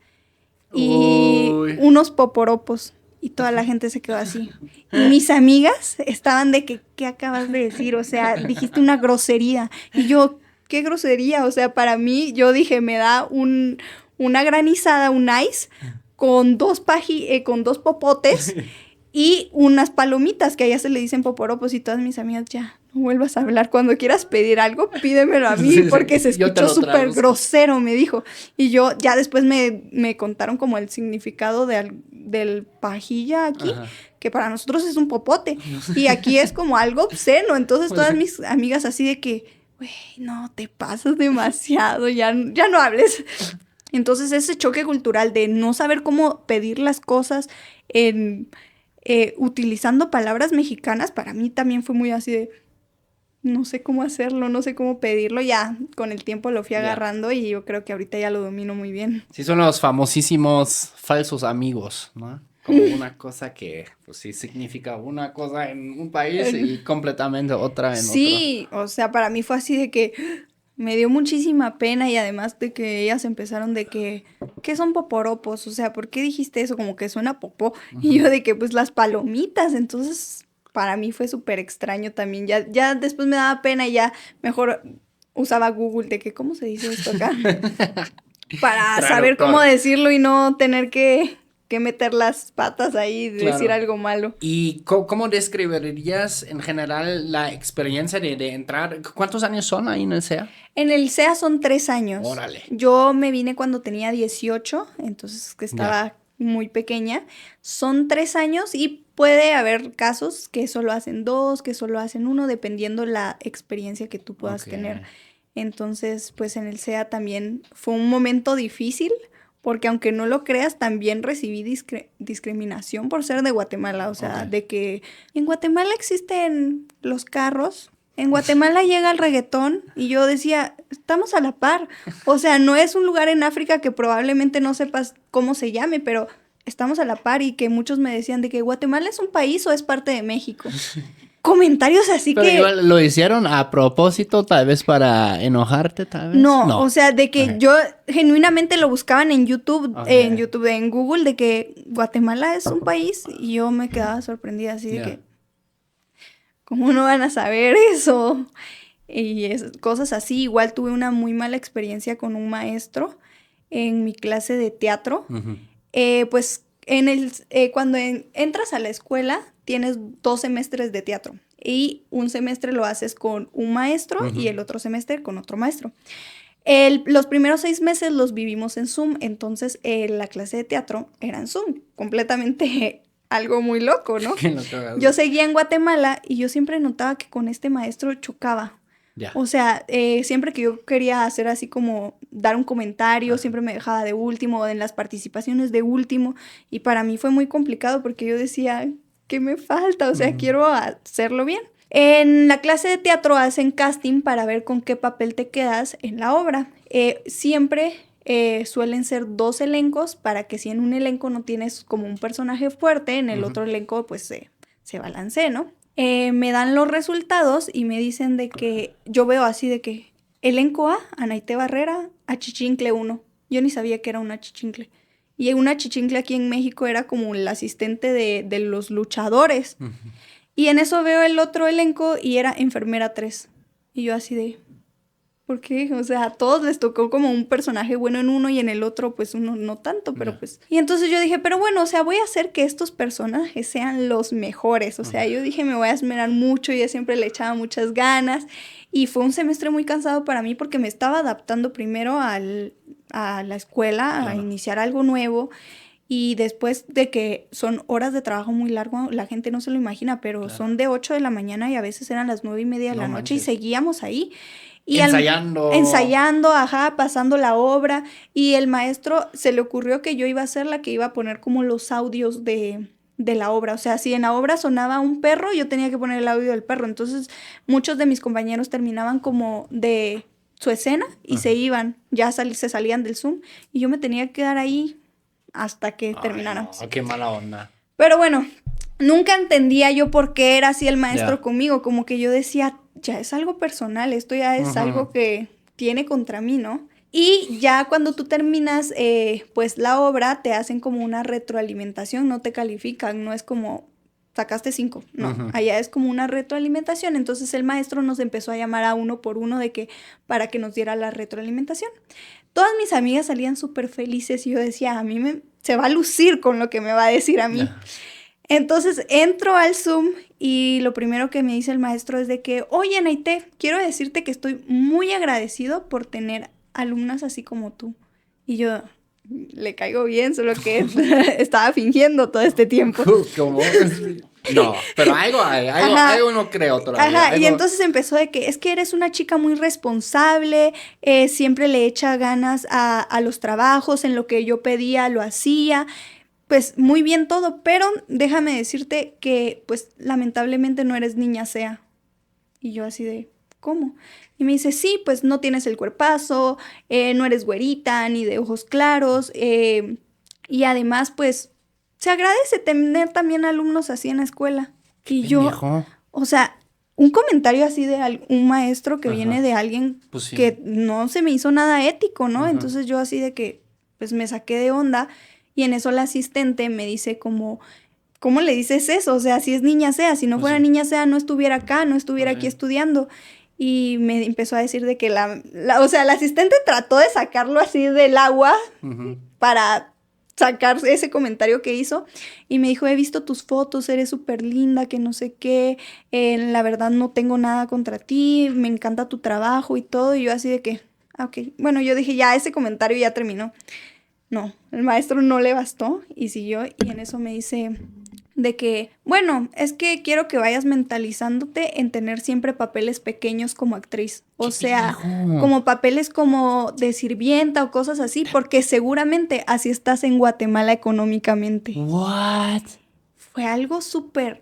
y Uy. unos poporopos? Y toda la gente se quedó así. Y mis amigas estaban de que, ¿qué acabas de decir? O sea, dijiste una grosería. Y yo, ¿qué grosería? O sea, para mí, yo dije, me da una granizada, un ice, con 2 con 2 popotes y unas palomitas, que allá se le dicen poporopos. Y todas mis amigas, ya, no vuelvas a hablar. Cuando quieras pedir algo, pídemelo a mí, Sí, sí, porque se yo te escuchó lo súper traduzco. grosero, me dijo. Y yo, ya después me contaron como el significado del pajilla aquí, Ajá. que para nosotros es un popote. Y aquí es como algo obsceno. Entonces Pues todas sí. mis amigas así de que, güey, no, te pasas demasiado, ya no hables. Entonces ese choque cultural de no saber cómo pedir las cosas en... utilizando palabras mexicanas, para mí también fue muy así de, no sé cómo hacerlo, no sé cómo pedirlo, ya con el tiempo lo fui Ya. agarrando y yo creo que ahorita ya lo domino muy bien. Sí, son los famosísimos falsos amigos, ¿no? Como una cosa que, pues sí, significa una cosa en un país y completamente otra en otro. Sí, o sea, para mí fue así de que me dio muchísima pena y además de que ellas empezaron de que, ¿qué son poporopos? O sea, ¿por qué dijiste eso? Como que suena popó. Y yo de que, pues las palomitas, entonces para mí fue súper extraño también. Ya después me daba pena y ya mejor usaba Google de que, ¿cómo se dice esto acá? Para saber cómo decirlo y no tener que meter las patas ahí y decir algo malo. ¿Y cómo describirías en general la experiencia de entrar? ¿Cuántos años son ahí en el SEA? En el SEA son 3 años. Órale. Yo me vine cuando tenía 18, entonces que estaba muy pequeña. Son 3 años y puede haber casos que solo hacen 2, que solo hacen 1, dependiendo la experiencia que tú puedas tener. Entonces, pues en el SEA también fue un momento difícil, porque aunque no lo creas, también recibí discriminación por ser de Guatemala. O sea, de que en Guatemala existen los carros, en Guatemala llega el reggaetón, y yo decía, estamos a la par. O sea, no es un lugar en África que probablemente no sepas cómo se llame, pero estamos a la par, y que muchos me decían de que Guatemala es un país o es parte de México. Comentarios así pero que... igual lo hicieron a propósito, tal vez para enojarte, tal vez. No, o sea, de que yo genuinamente lo buscaban en YouTube, en Google, de que Guatemala es un país, y yo me quedaba sorprendida así de que, ¿cómo no van a saber eso? Y cosas así. Igual tuve una muy mala experiencia con un maestro en mi clase de teatro. Pues cuando entras a la escuela tienes 2 semestres de teatro, y un semestre lo haces con un maestro y el otro semestre con otro maestro. Los primeros 6 meses los vivimos en Zoom, entonces la clase de teatro era en Zoom, completamente algo muy loco, ¿no? Yo seguía en Guatemala y yo siempre notaba que con este maestro chocaba. O sea, siempre que yo quería hacer así como dar un comentario, siempre me dejaba de último, en las participaciones de último, y para mí fue muy complicado porque yo decía, ¿qué me falta? O sea, quiero hacerlo bien. En la clase de teatro hacen casting para ver con qué papel te quedas en la obra. Siempre suelen ser 2 elencos, para que si en un elenco no tienes como un personaje fuerte, en el otro elenco pues se balancee, ¿no? Me dan los resultados y me dicen de que yo veo así de que elenco A, Anaité Barrera, Achichincle 1. Yo ni sabía que era una achichincle. Y una achichincle aquí en México era como el asistente de los luchadores. Y en eso veo el otro elenco y era enfermera 3. Y yo así de, ¿por qué? O sea, a todos les tocó como un personaje bueno en uno y en el otro pues uno no tanto, pero pues... Y entonces yo dije, pero bueno, o sea, voy a hacer que estos personajes sean los mejores. O sea, yo dije, me voy a esmerar mucho, yo siempre le echaba muchas ganas. Y fue un semestre muy cansado para mí porque me estaba adaptando primero a la escuela, a iniciar algo nuevo. Y después de que son horas de trabajo muy largo, la gente no se lo imagina, pero son de 8 de la mañana y a veces eran las 9:30 de la noche y seguíamos ahí. Y ensayando, pasando la obra. Y el maestro se le ocurrió que yo iba a ser la que iba a poner como los audios de la obra. O sea, si en la obra sonaba un perro, yo tenía que poner el audio del perro. Entonces, muchos de mis compañeros terminaban como de su escena y se iban, se salían del Zoom. Y yo me tenía que quedar ahí hasta que termináramos. No, qué mala onda. Pero bueno, nunca entendía yo por qué era así el maestro conmigo. Como que yo decía, ya es algo personal, esto ya es algo que tiene contra mí, ¿no? Y ya cuando tú terminas, pues la obra, te hacen como una retroalimentación, no te califican, no es como sacaste 5, no, allá es como una retroalimentación. Entonces el maestro nos empezó a llamar a uno por uno para que nos diera la retroalimentación. Todas mis amigas salían súper felices y yo decía, a mí se va a lucir con lo que me va a decir a mí. Entonces entro al Zoom y lo primero que me dice el maestro es de que, oye, Anaité, quiero decirte que estoy muy agradecido por tener alumnas así como tú. Y yo, le caigo bien, solo que estaba fingiendo todo este tiempo. ¿Cómo? No, pero algo no creo todavía. Y entonces empezó de que, es que eres una chica muy responsable, siempre le echa ganas a los trabajos, en lo que yo pedía lo hacía. Pues muy bien todo, pero déjame decirte que pues lamentablemente no eres niña SEA. Y yo así de, ¿cómo? Y me dice, sí, pues no tienes el cuerpazo, no eres güerita ni de ojos claros, y además pues se agradece tener también alumnos así en la escuela. Y yo, o sea, un comentario así de un maestro que viene de alguien pues que no se me hizo nada ético, ¿no? Entonces yo así de que pues me saqué de onda. Y en eso la asistente me dice como, ¿cómo le dices eso? O sea, si es niña sea, si no Pues fuera sí. niña sea, no estuviera acá, no estuviera Pues aquí sí. estudiando. Y me empezó a decir de que o sea, la asistente trató de sacarlo así del agua Ujú. para sacar ese comentario que hizo. Y me dijo, he visto tus fotos, eres súper linda, que no sé qué. La verdad no tengo nada contra ti, me encanta tu trabajo y todo. Y yo así de que, ok. Bueno, yo dije, ya, ese comentario ya terminó. No, el maestro no le bastó y siguió. Y en eso me dice de que, bueno, es que quiero que vayas mentalizándote en tener siempre papeles pequeños como actriz. O sea, como papeles como de sirvienta o cosas así, porque seguramente así estás en Guatemala económicamente. What? Fue algo súper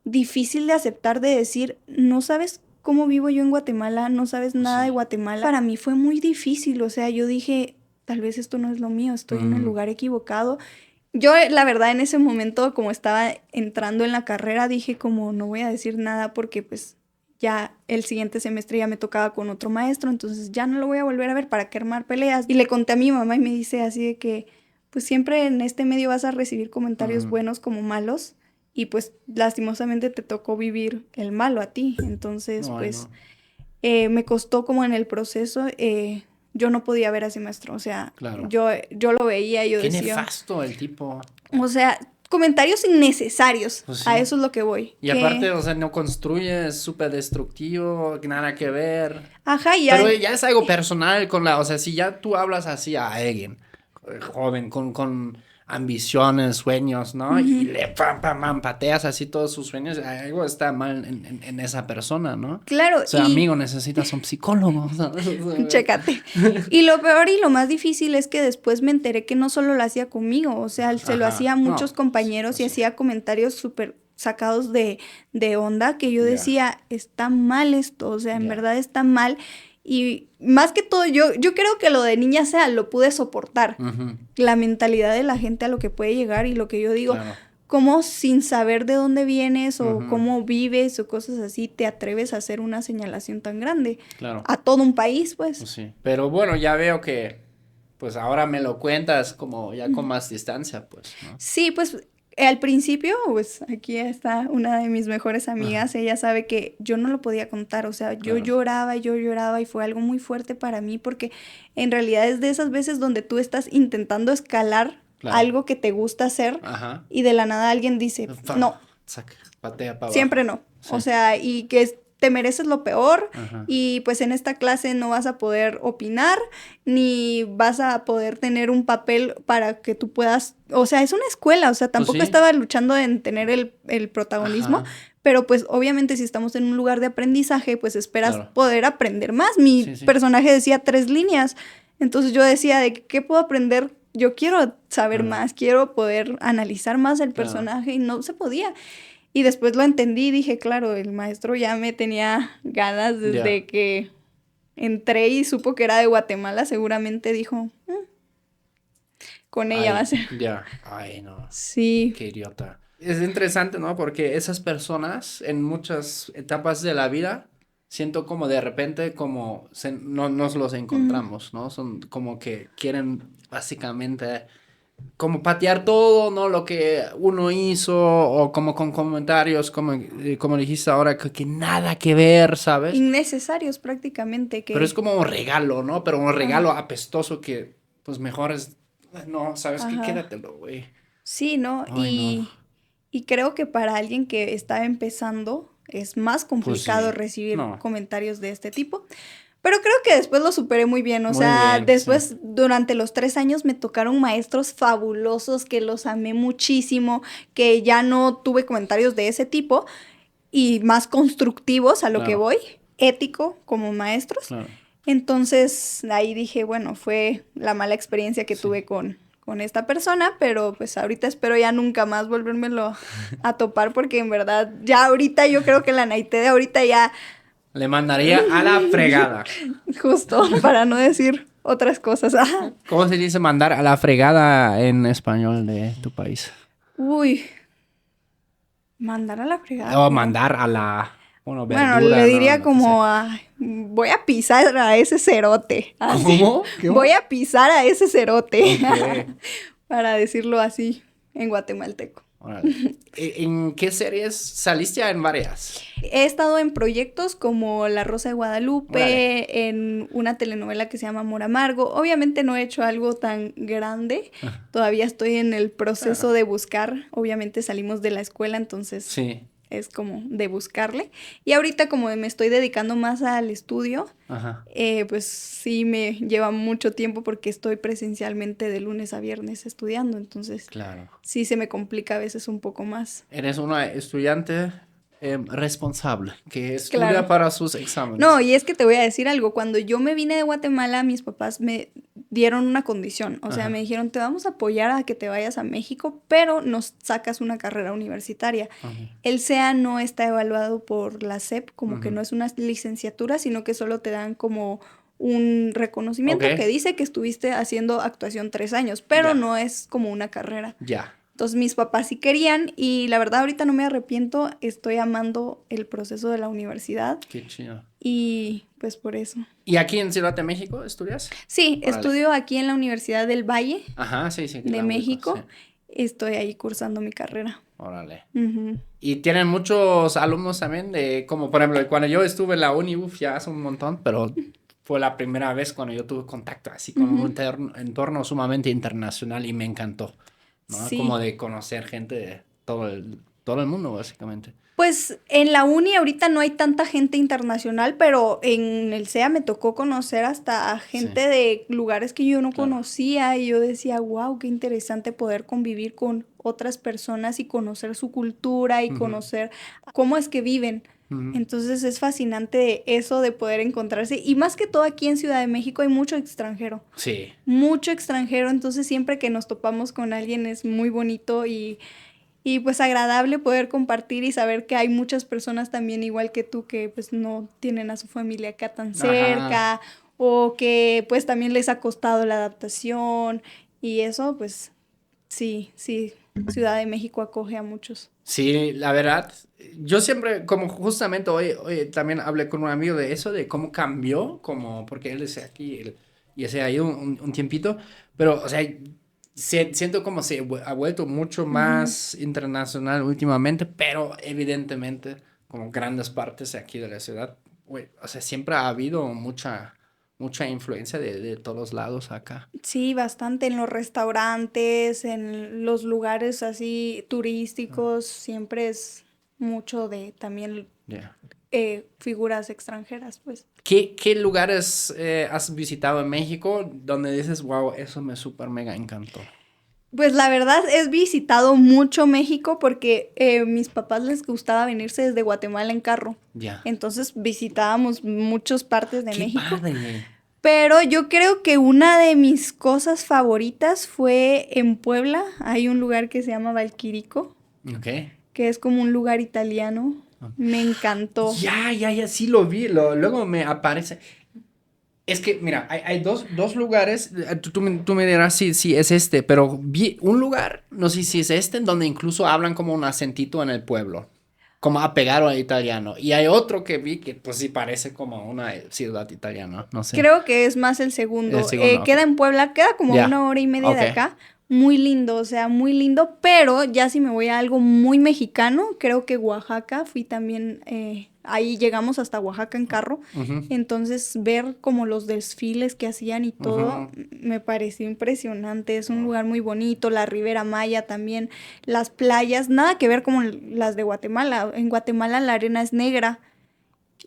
difícil de aceptar, de decir, no sabes cómo vivo yo en Guatemala, no sabes nada de Guatemala. Para mí fue muy difícil, o sea, yo dije, tal vez esto no es lo mío, estoy en el lugar equivocado. Yo, la verdad, en ese momento, como estaba entrando en la carrera, dije como no voy a decir nada porque pues ya el siguiente semestre ya me tocaba con otro maestro, entonces ya no lo voy a volver a ver, ¿para qué armar peleas? Y le conté a mi mamá y me dice así de que pues siempre en este medio vas a recibir comentarios buenos como malos y pues lastimosamente te tocó vivir el malo a ti, entonces Ay, pues no. me costó como en el proceso, yo no podía ver a ese maestro, o sea, Claro. yo lo veía y yo Qué decía... nefasto el tipo. O sea, comentarios innecesarios. Pues sí. A eso es lo que voy. Y aparte, o sea, no construye, es súper destructivo, nada que ver. Ajá, Pero ya es algo personal con o sea, si ya tú hablas así a alguien, joven, con ambiciones, sueños, ¿no? Y le pateas así todos sus sueños, algo está mal en esa persona, ¿no? Claro, O sea, y... amigo, necesitas un psicólogo, ¿sabes? Chécate. Y lo peor y lo más difícil es que después me enteré que no solo lo hacía conmigo, o sea, se lo Ajá. hacía a muchos No, compañeros pues y sí. hacía comentarios súper sacados de onda que yo Ya. decía, está mal esto, o sea, en Ya. verdad está mal. Y más que todo, yo creo que lo de niña sea lo pude soportar. Ujú. La mentalidad de la gente a lo que puede llegar y lo que yo digo, Claro. cómo sin saber de dónde vienes o Ujú. cómo vives o cosas así, te atreves a hacer una señalación tan grande Claro. a todo un país, pues. Pues sí. Pero bueno, ya veo que, pues ahora me lo cuentas como ya con más distancia, pues, ¿no? Sí, pues al principio, pues aquí está una de mis mejores amigas, ella sabe que yo no lo podía contar, o sea, yo lloraba y fue algo muy fuerte para mí porque en realidad es de esas veces donde tú estás intentando escalar algo que te gusta hacer Ajá. y de la nada alguien dice, no, Saca, patea para siempre abajo. no. Sí. O sea, y que te mereces lo peor Ajá. y pues en esta clase no vas a poder opinar ni vas a poder tener un papel para que tú puedas, o sea, es una escuela, o sea, tampoco sí. estaba luchando en tener el protagonismo, Ajá. pero pues obviamente si estamos en un lugar de aprendizaje, pues esperas Claro. poder aprender más. Mi Sí, sí. personaje decía 3 líneas, entonces yo decía de qué puedo aprender. Yo quiero saber más, quiero poder analizar más el personaje y no se podía. Y después lo entendí y dije, claro, el maestro ya me tenía ganas desde que entré y supo que era de Guatemala, seguramente dijo, con ella va a ser. Ya. Ay, no. Sí. Qué idiota. Es interesante, ¿no? Porque esas personas en muchas etapas de la vida, siento como de repente como no nos los encontramos, ¿no? Son como que quieren básicamente como patear todo, ¿no? Lo que uno hizo o como con comentarios, como dijiste ahora, que nada que ver, ¿sabes? Innecesarios prácticamente. Pero es como un regalo, ¿no? Pero un regalo apestoso que pues mejor es, no, ¿sabes qué? Quédatelo, güey. Sí, ¿no? Ay, no. Y creo que para alguien que está empezando es más complicado Pues sí. recibir No. comentarios de este tipo. Pero creo que después lo superé muy bien. O Muy sea, bien, después, sí. durante los 3 años me tocaron maestros fabulosos que los amé muchísimo, que ya no tuve comentarios de ese tipo y más constructivos a lo que Claro. voy, ético como maestros. Claro. Entonces, ahí dije, bueno, fue la mala experiencia que tuve con esta persona, pero pues ahorita espero ya nunca más volvérmelo a topar porque en verdad ya ahorita yo creo que la Naité de ahorita ya... Le mandaría a la fregada. Justo, para no decir otras cosas. ¿Cómo se dice mandar a la fregada en español de tu país? Uy, mandar a la fregada. O mandar a la... Bueno, Bueno, verdura, le diría ¿no? como voy a pisar a ese cerote. Así. ¿Cómo? ¿Qué? Voy a pisar a ese cerote. Ok. Para decirlo así en guatemalteco. Órale. ¿En qué series saliste en varias? He estado en proyectos como La Rosa de Guadalupe, Órale. en una telenovela que se llama Amor Amargo. Obviamente no he hecho algo tan grande, todavía estoy en el proceso de buscar. Obviamente salimos de la escuela, entonces Sí. es como de buscarle. Y ahorita como me estoy dedicando más al estudio, Ajá. pues sí me lleva mucho tiempo porque estoy presencialmente de lunes a viernes estudiando, entonces Claro. sí se me complica a veces un poco más. Eres una estudiante responsable que estudia Claro. para sus exámenes. No, y es que te voy a decir algo, cuando yo me vine de Guatemala, mis papás me dieron una condición, o sea, Ajá. me dijeron, te vamos a apoyar a que te vayas a México, pero nos sacas una carrera universitaria. Ajá. El SEA no está evaluado por la SEP, como que Ujú. no es una licenciatura, sino que solo te dan como un reconocimiento Ok. que dice que estuviste haciendo actuación 3 años, pero Ya. no es como una carrera. Ya. Entonces mis papás sí querían y la verdad ahorita no me arrepiento, estoy amando el proceso de la universidad Qué chido. y pues por eso. ¿Y aquí en Ciudad de México estudias? Sí, Órale. estudio aquí en la Universidad del Valle Ajá, sí, sí. de la ubico, México, sí. estoy ahí cursando mi carrera. Órale. Ujú. Y tienen muchos alumnos también de, como por ejemplo, cuando yo estuve en la uni, ya hace un montón, pero fue la primera vez cuando yo tuve contacto así con un entorno sumamente internacional y me encantó, ¿no? Sí. Como de conocer gente de todo el mundo, básicamente. Pues en la uni ahorita no hay tanta gente internacional, pero en el SEA me tocó conocer hasta a gente de lugares que yo no Claro. conocía y yo decía, wow, qué interesante poder convivir con otras personas y conocer su cultura y Ujú. conocer cómo es que viven. Ujú. Entonces es fascinante eso de poder encontrarse y más que todo aquí en Ciudad de México hay mucho extranjero. Sí, Mucho extranjero, entonces siempre que nos topamos con alguien es muy bonito y pues agradable poder compartir y saber que hay muchas personas también igual que tú que pues no tienen a su familia acá tan cerca o que pues también les ha costado la adaptación y eso pues sí, Ciudad de México acoge a muchos. sí, la verdad, yo siempre, como justamente hoy también hablé con un amigo de eso, de cómo cambió, como, porque él es aquí, y se ha ido un tiempito, pero, o sea, siento como se ha vuelto mucho más internacional últimamente, pero evidentemente, como grandes partes de aquí de la ciudad, o sea, siempre ha habido mucha influencia de todos lados acá. Sí, bastante en los restaurantes, en los lugares así turísticos, siempre es mucho de también Ya. figuras extranjeras, pues. ¿Qué lugares has visitado en México donde dices, wow, eso me súper mega encantó? Pues la verdad es visitado mucho México porque mis papás les gustaba venirse desde Guatemala en carro. Ya. Entonces visitábamos muchas partes de ¡Qué México. padre! Pero yo creo que una de mis cosas favoritas fue en Puebla. Hay un lugar que se llama Valquirico, Ok. que es como un lugar italiano. Me encantó. Ya, sí lo vi, luego me aparece. Es que, mira, hay dos lugares, tú me dirás si es este, pero vi un lugar, no sé si es este, en donde incluso hablan como un acentito en el pueblo, como apegado al italiano. Y hay otro que vi que pues sí parece como una ciudad italiana, no sé. Creo que es más el segundo. El segundo, Queda ok. en Puebla, queda como Ya. 1 hora y media de Ok. acá. Muy lindo, o sea, muy lindo. Pero ya si me voy a algo muy mexicano, creo que Oaxaca, fui también, ahí llegamos hasta Oaxaca en carro. Ujú. Entonces ver como los desfiles que hacían y todo, Ujú. me pareció impresionante. Es un lugar muy bonito, la Ribera Maya también, las playas, nada que ver como las de Guatemala. En Guatemala la arena es negra.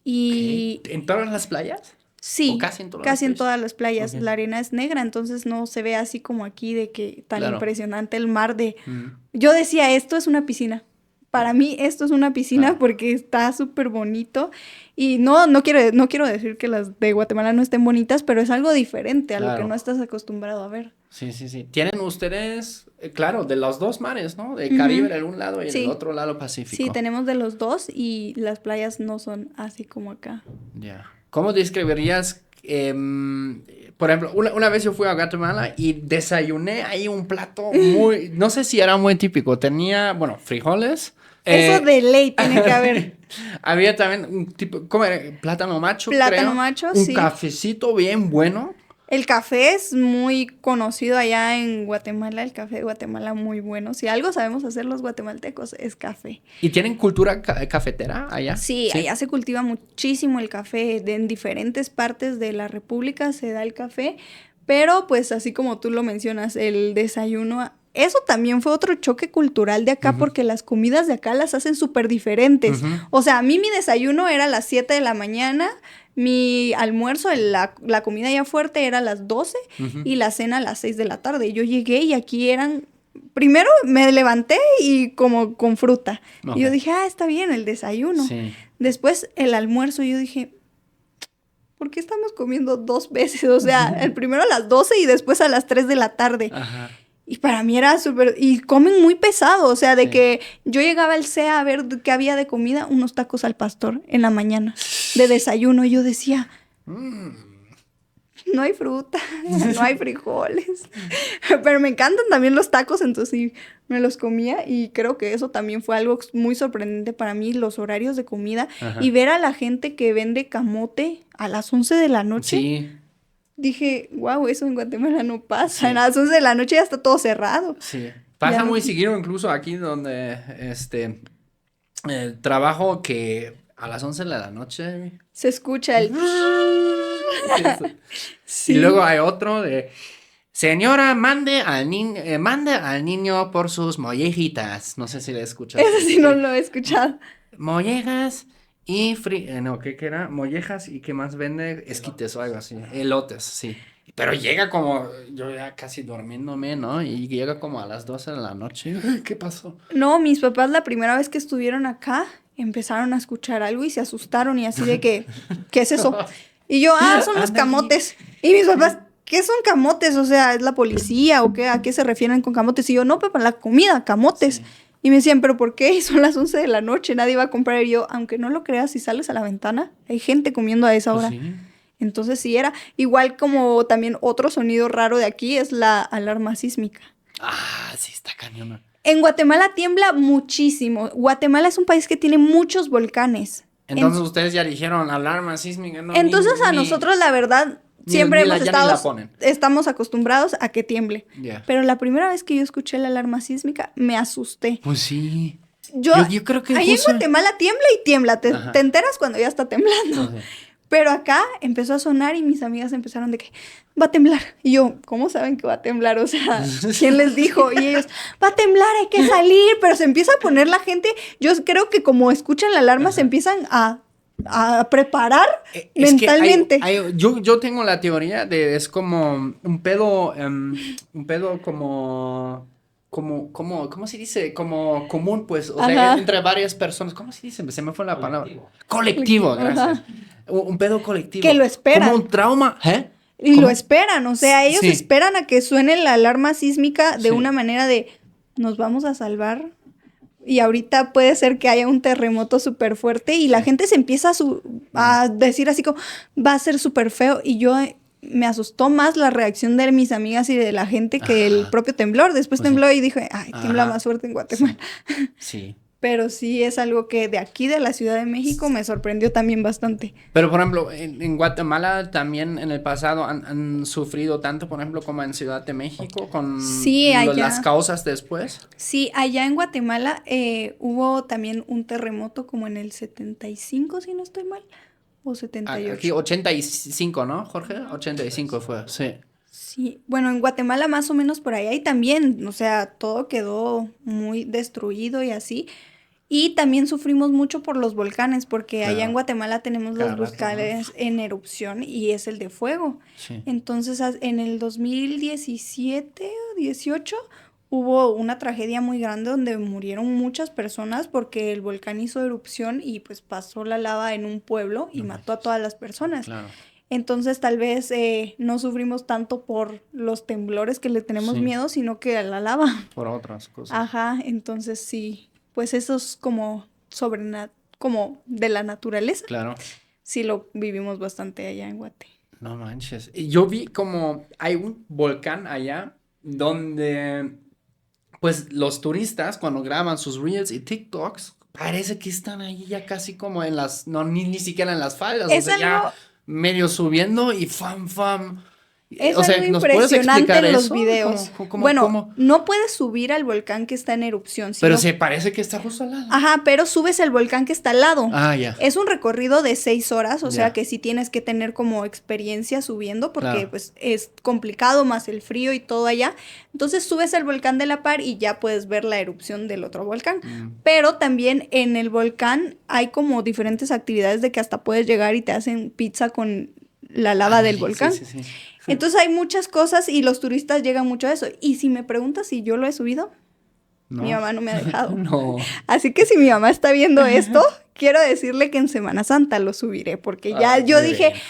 Y Ok. ¿En todas las playas? sí, ¿O casi en todas casi las en todas las playas. Ok. La arena es negra, entonces no se ve así como aquí de que tan Claro. impresionante el mar de... Mm. Yo decía, esto es una piscina. Para mí esto es una piscina Claro. porque está súper bonito. Y no quiero decir que las de Guatemala no estén bonitas, pero es algo diferente a lo que Claro. no estás acostumbrado a ver. Sí. Tienen ustedes, claro, de los dos mares, ¿no? De Ujú. Caribe de un lado y Sí. del otro lado Pacífico. Sí, tenemos de los dos y las playas no son así como acá. Ya. ¿Cómo describirías, por ejemplo, una vez yo fui a Guatemala y desayuné ahí un plato muy, no sé si era muy típico, tenía, bueno, frijoles. Eso de ley tiene que haber. Había también un tipo, ¿cómo era? Plátano macho, Plátano creo. macho, Un sí. cafecito bien bueno. El café es muy conocido allá en Guatemala, el café de Guatemala muy bueno. Si algo sabemos hacer los guatemaltecos es café. ¿Y tienen cultura cafetera allá? Sí, allá se cultiva muchísimo el café. En diferentes partes de la república se da el café, pero pues así como tú lo mencionas, el desayuno, eso también fue otro choque cultural de acá porque las comidas de acá las hacen súper diferentes. O sea, a mí mi desayuno era a las 7 de la mañana, mi almuerzo, la comida ya fuerte era a las 12 y la cena a las 6 de la tarde. Yo llegué y aquí eran... Primero me levanté y como con fruta. Y yo dije, está bien el desayuno. Sí. Después el almuerzo, yo dije, ¿por qué estamos comiendo 2 veces? O sea, el primero a las 12 y después a las 3 de la tarde. Ajá. Y para mí era súper... Y comen muy pesado, o sea, de que yo llegaba al CEA a ver qué había de comida, unos tacos al pastor en la mañana, de desayuno. Y yo decía, no hay fruta, no hay frijoles. Pero me encantan también los tacos, entonces sí, me los comía. Y creo que eso también fue algo muy sorprendente para mí, los horarios de comida. Y ver a la gente que vende camote a las 11 de la noche. Sí. Dije, wow, eso en Guatemala no pasa. A las 11 de la noche ya está todo cerrado. Sí. Pasa Ya muy no- seguido incluso aquí donde trabajo que a las 11 de la noche. Se escucha el... Y luego hay otro de señora, mande al niño por sus mollejitas. No sé si le escuchas. Eso sí no lo he escuchado. Mollejas y no, ¿qué era? Mollejas y ¿qué más vende? Esquites o algo así. Elotes, sí. Pero llega como, yo ya casi durmiéndome, ¿no? Y llega como a las 12 de la noche. ¿Qué pasó? No, mis papás la primera vez que estuvieron acá empezaron a escuchar algo y se asustaron y así de que, ¿qué es eso? Y yo, son los Ándale. camotes. Y mis papás, ¿qué son camotes? O sea, ¿es la policía o qué? ¿A qué se refieren con camotes? Y yo, no, papá, la comida, camotes. Sí. Y me decían, ¿pero por qué? Y son las 11 de la noche, nadie va a comprar. Y yo, aunque no lo creas, si sales a la ventana, hay gente comiendo a esa hora. Pues sí. Entonces sí era. Igual como también otro sonido raro de aquí es la alarma sísmica. Ah, sí, está cañona. En Guatemala tiembla muchísimo. Guatemala es un país que tiene muchos volcanes. Entonces ustedes ya dijeron alarma sísmica, ¿no? Entonces a nosotros la verdad siempre ya hemos ni estado, la ponen. estamos acostumbrados a que tiemble. Ya. Pero la primera vez que yo escuché la alarma sísmica me asusté. Pues sí. Yo creo que ahí en justo- Guatemala tiembla y tiembla. Te Ajá. enteras cuando ya está temblando. Ajá. Pero acá empezó a sonar y mis amigas empezaron de que va a temblar. Y yo, ¿cómo saben que va a temblar? O sea, ¿quién les dijo? Y ellos, va a temblar, hay que salir. Pero se empieza a poner la gente. Yo creo que como escuchan la alarma, se empiezan a preparar Es que mentalmente. yo tengo la teoría de es como un pedo como ¿cómo se dice? Como común, pues, o sea, Ajá. entre varias personas. ¿Cómo se dice? Se me fue la palabra. Colectivo, gracias. Ajá. Un pedo colectivo. Que lo esperan. Como un trauma, ¿eh? Y ¿Cómo? lo esperan, o sea, ellos Sí. esperan a que suene la alarma sísmica de Sí. una manera de, nos vamos a salvar. Y ahorita puede ser que haya un terremoto súper fuerte y la gente se empieza a decir así como, va a ser súper feo. Y yo me asustó más la reacción de mis amigas y de la gente que el Ajá. propio temblor. Después Pues tembló y dije, ay, tiembla Ajá. más fuerte en Guatemala. Sí. Pero sí es algo que de aquí, de la Ciudad de México, me sorprendió también bastante. Pero, por ejemplo, en Guatemala también en el pasado han sufrido tanto, por ejemplo, como en Ciudad de México, con Sí, allá. las causas después. Sí, allá en Guatemala hubo también un terremoto como en el 75, si no estoy mal, o 78. Aquí 85, ¿no, Jorge? 85 fue, sí. Sí, bueno, en Guatemala más o menos por allá y también, o sea, todo quedó muy destruido y así. Y también sufrimos mucho por los volcanes, porque allá Claro. en Guatemala tenemos Cada los rato, volcanes en erupción y es el de fuego. Sí. Entonces, en el 2017 o 18 hubo una tragedia muy grande donde murieron muchas personas porque el volcán hizo erupción y pues pasó la lava en un pueblo y mató a todas las personas. Claro. Entonces tal vez no sufrimos tanto por los temblores que le tenemos Sí. miedo, sino que a la lava. Por otras cosas. Ajá, entonces sí, pues eso es como como de la naturaleza. Claro. Sí lo vivimos bastante allá en Guate. No manches. Y yo vi como hay un volcán allá donde, pues, los turistas cuando graban sus reels y TikToks, parece que están ahí ya casi como en las, no, ni siquiera en las faldas, Es o sea, ya algo- medio subiendo y fam. Es O sea, algo ¿nos puedes impresionante explicar en los eso? videos. ¿Cómo? Bueno, no puedes subir al volcán que está en erupción. Pero sino- se parece que está justo al lado. Ajá, pero subes al volcán que está al lado. Ah, ya. Es un recorrido de 6 horas, o sea Ya. que sí tienes que tener como experiencia subiendo porque Claro. pues es complicado más el frío y todo allá. Entonces subes al volcán de la Par y ya puedes ver la erupción del otro volcán. Pero también en el volcán hay como diferentes actividades de que hasta puedes llegar y te hacen pizza con la lava del Sí, volcán. sí, sí. Entonces hay muchas cosas y los turistas llegan mucho a eso. Y si me preguntas si yo lo he subido, No. mi mamá no me ha dejado. No. Así que si mi mamá está viendo esto, quiero decirle que en Semana Santa lo subiré, porque ya Ah, yo muy dije, bien.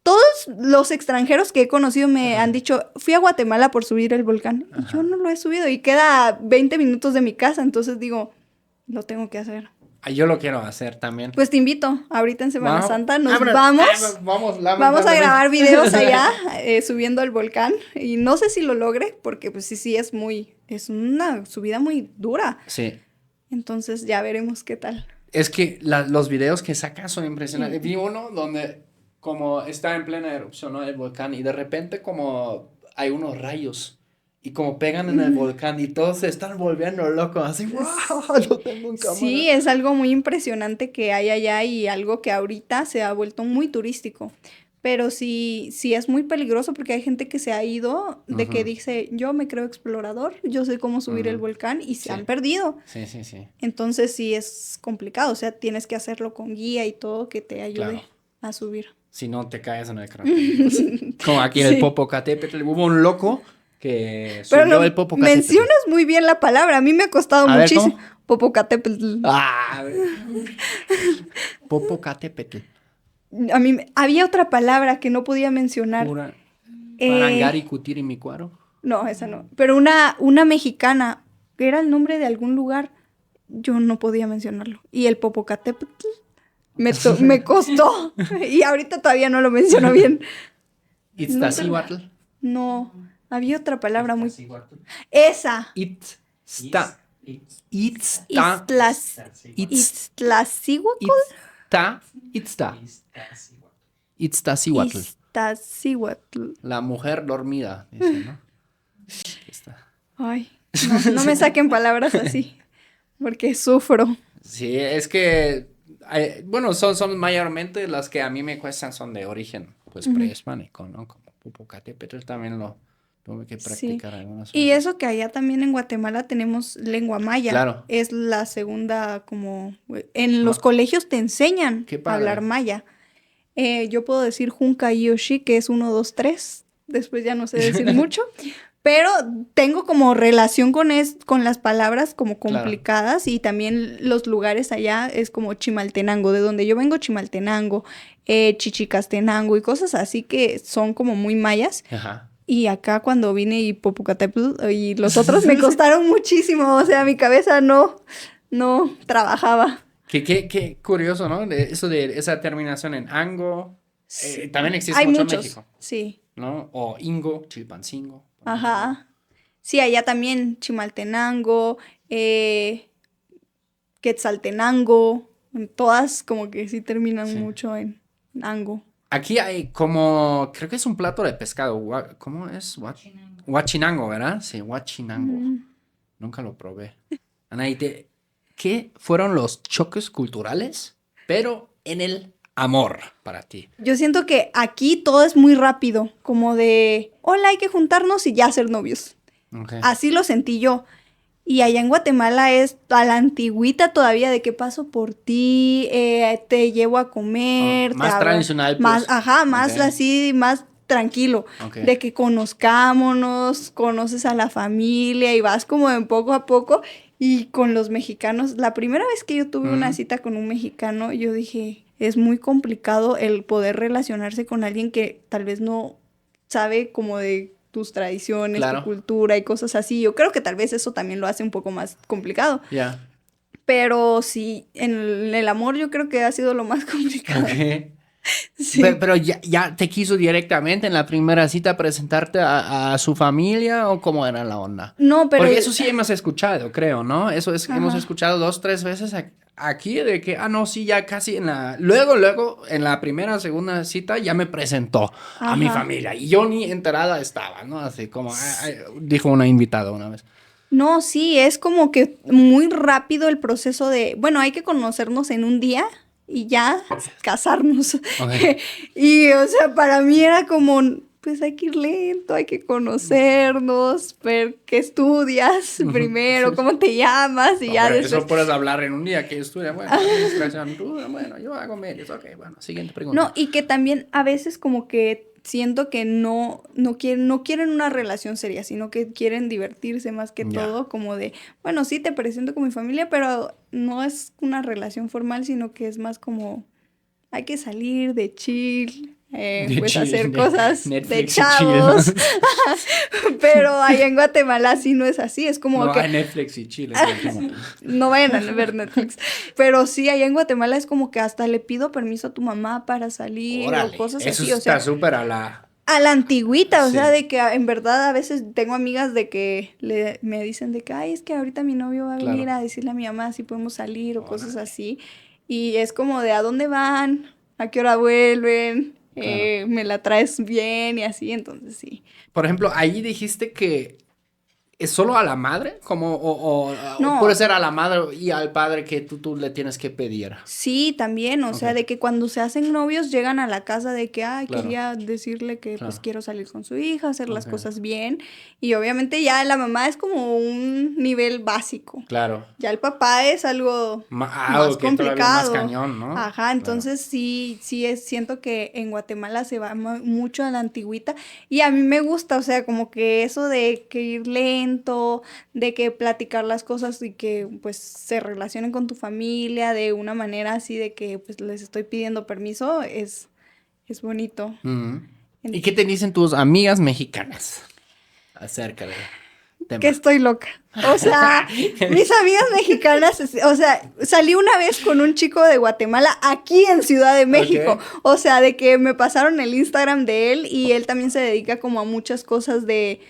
todos los extranjeros que he conocido me han dicho, fui a Guatemala por subir el volcán, y yo no lo he subido, y queda 20 minutos de mi casa, entonces digo, lo tengo que hacer. Ah, yo lo quiero hacer también. Pues te invito, ahorita en Semana Wow. Santa nos Vámonos. vamos. Vamos, Vamos a grabar videos allá subiendo al volcán y no sé si lo logre porque pues sí es una subida muy dura. Sí. Entonces ya veremos qué tal. Es que los videos que sacas son impresionantes. Vi uno donde como está en plena erupción, ¿no? El volcán y de repente como hay unos rayos y como pegan en el volcán y todos se están volviendo locos. Así, ¡wow! Lo tengo en cámara. Sí, es algo muy impresionante que hay allá y algo que ahorita se ha vuelto muy turístico. Pero sí es muy peligroso porque hay gente que se ha ido de que dice, yo me creo explorador, yo sé cómo subir el volcán y se Sí. han perdido. Sí, sí, sí. Entonces sí es complicado, o sea, tienes que hacerlo con guía y todo que te ayude Claro. a subir. Si no te caes en el cráter. Como aquí en el Sí. Popocatépetl. Hubo un loco que Pero subió lo el Popocatépetl. mencionas muy bien la palabra, a mí me ha costado A ver, muchísimo. ¿cómo? Popocatépetl. Ah, Popocatépetl. A mí había otra palabra que no podía mencionar. Pura. Eh, Parangari, Cutiri, Micuaro. No, esa no. Pero una mexicana, que era el nombre de algún lugar, yo no podía mencionarlo. Y el Popocatépetl me costó. Y ahorita todavía no lo menciono bien. Itztacihuatl. No, había otra palabra muy... Esa. Itzta. Iztaccíhuatl. Itztacihuatl. Iztaccíhuatl. La mujer dormida, dice, ¿no? Está. Ay, no me saquen palabras así, porque sufro. Sí, es que, bueno, son mayormente las que a mí me cuestan son de origen, pues, prehispánico, ¿no? Como Popocatépetl también lo tuve que practicar algunas Y veces. eso que allá también en Guatemala tenemos lengua maya. Claro. Es la segunda como... En los colegios te enseñan Qué a padre. hablar maya. Yo puedo decir Junca Yoshi, que es 1, 2, 3. Después ya no sé decir mucho. Pero tengo como relación con las palabras como complicadas y también los lugares allá es como Chimaltenango, de donde yo vengo, Chimaltenango, Chichicastenango y cosas así que son como muy mayas. Ajá. Y acá cuando vine y Popocatépetl y los otros me costaron muchísimo, o sea, mi cabeza no trabajaba. Qué curioso, ¿no? Eso de esa terminación en ango. También existe Hay mucho muchos, en México, sí. ¿no? O ingo, chilpancingo. Ajá. Sí, allá también Chimaltenango, Quetzaltenango, todas como que sí terminan mucho en ango. Aquí hay como, creo que es un plato de pescado. ¿Cómo es? Huachinango, ¿verdad? Sí, huachinango. Nunca lo probé. Anaíte, ¿qué fueron los choques culturales, pero en el amor para ti? Yo siento que aquí todo es muy rápido, como de, hola, hay que juntarnos y ya ser novios. Okay. Así lo sentí yo. Y allá en Guatemala es a la antigüita todavía de que paso por ti, te llevo a comer. Más te tradicional, pues. Más, ajá, más Ok. así, más tranquilo. Ok. De que conozcámonos, conoces a la familia y vas como en poco a poco. Y con los mexicanos, la primera vez que yo tuve una cita con un mexicano, yo dije, es muy complicado el poder relacionarse con alguien que tal vez no sabe como de tus tradiciones, Claro. tu cultura y cosas así. Yo creo que tal vez eso también lo hace un poco más complicado. Ya. Pero sí, en el amor yo creo que ha sido lo más complicado. Ok. Sí. Pero ya te quiso directamente en la primera cita presentarte a su familia o cómo era la onda. No, pero... Porque eso sí hemos escuchado, creo, ¿no? Eso es, Ajá. hemos escuchado 2, 3 veces aquí de que, no, sí, ya casi luego, en la primera, segunda cita ya me presentó a mi Ajá. familia y yo ni enterada estaba, ¿no? Así como dijo una invitada una vez. No, sí, es como que muy rápido el proceso de, bueno, hay que conocernos en un día y ya casarnos. Okay. Y, o sea, para mí era como, pues hay que ir lento, hay que conocernos, ver qué estudias primero, cómo te llamas y No, ya pero después... eso puedes hablar en un día que estudia, bueno, administración, tú, bueno, yo hago medios, ok, bueno, siguiente pregunta. No, y que también a veces como que siento que no quieren una relación seria, sino que quieren divertirse más que todo, como de, bueno, sí te presento con mi familia, pero no es una relación formal, sino que es más como, hay que salir de chill, pues chill, hacer cosas Netflix de y chavos. chill. Pero allá en Guatemala sí no es así, es como No que... hay Netflix y Chile. No vayan a ver Netflix. Pero sí, allá en Guatemala es como que hasta le pido permiso a tu mamá para salir Órale, o cosas eso así. O sea, está súper a la antigüita, o Sí. sea, de que en verdad a veces tengo amigas de que me dicen de que, ay, es que ahorita mi novio va a venir Claro. a decirle a mi mamá si podemos salir o cosas Órale. así. Y es como de, ¿a dónde van? ¿A qué hora vuelven? Claro. ¿Me la traes bien? Y así, entonces sí. Por ejemplo, ahí dijiste que es solo a la madre, como o No. puede ser a la madre y al padre que tú le tienes que pedir. Sí, también, o sea, Ok. de que cuando se hacen novios llegan a la casa de que, ay, Claro. quería decirle que pues Claro. quiero salir con su hija, hacer las Ok. cosas bien. Y obviamente ya la mamá es como un nivel básico. Claro. Ya el papá es algo más que todavía más complicado. cañón, ¿no? Ajá, entonces sí siento que en Guatemala se va mucho a la antigüita y a mí me gusta, o sea, como que eso de que ir lento, de que platicar las cosas y que pues se relacionen con tu familia de una manera así de que pues les estoy pidiendo permiso, es bonito. ¿Y qué te dicen tus amigas mexicanas acerca del tema? Que estoy loca. O sea, mis amigas mexicanas, o sea, salí una vez con un chico de Guatemala aquí en Ciudad de México. Ok. O sea, de que me pasaron el Instagram de él y él también se dedica como a muchas cosas de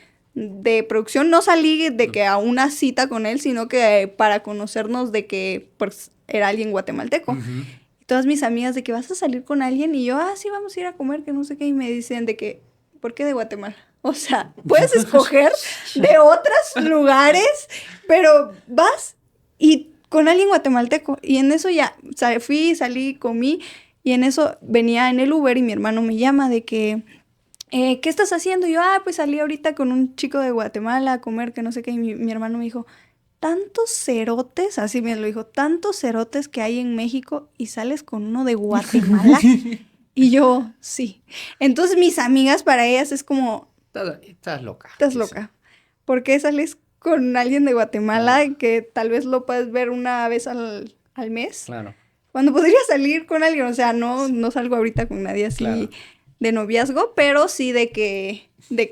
producción. No salí de que a una cita con él, sino que para conocernos de que pues era alguien guatemalteco. Ujú. Y todas mis amigas de que vas a salir con alguien y yo, sí, vamos a ir a comer, que no sé qué. Y me dicen de que, ¿por qué de Guatemala? O sea, puedes escoger de otros lugares, pero vas y con alguien guatemalteco. Y en eso ya, o sea, fui, salí, comí, y en eso venía en el Uber y mi hermano me llama de que, ¿qué estás haciendo? Y yo, pues salí ahorita con un chico de Guatemala a comer, que no sé qué. Y mi hermano me dijo, tantos cerotes, así me lo dijo, tantos cerotes que hay en México y sales con uno de Guatemala. Y yo, sí. Entonces mis amigas, para ellas es como... Estás loca. Estás dice. loca. ¿Por qué sales con alguien de Guatemala que tal vez lo puedes ver una vez al mes? Claro. Cuando podría salir con alguien, o sea, no salgo ahorita con nadie así Claro. de noviazgo, pero sí de que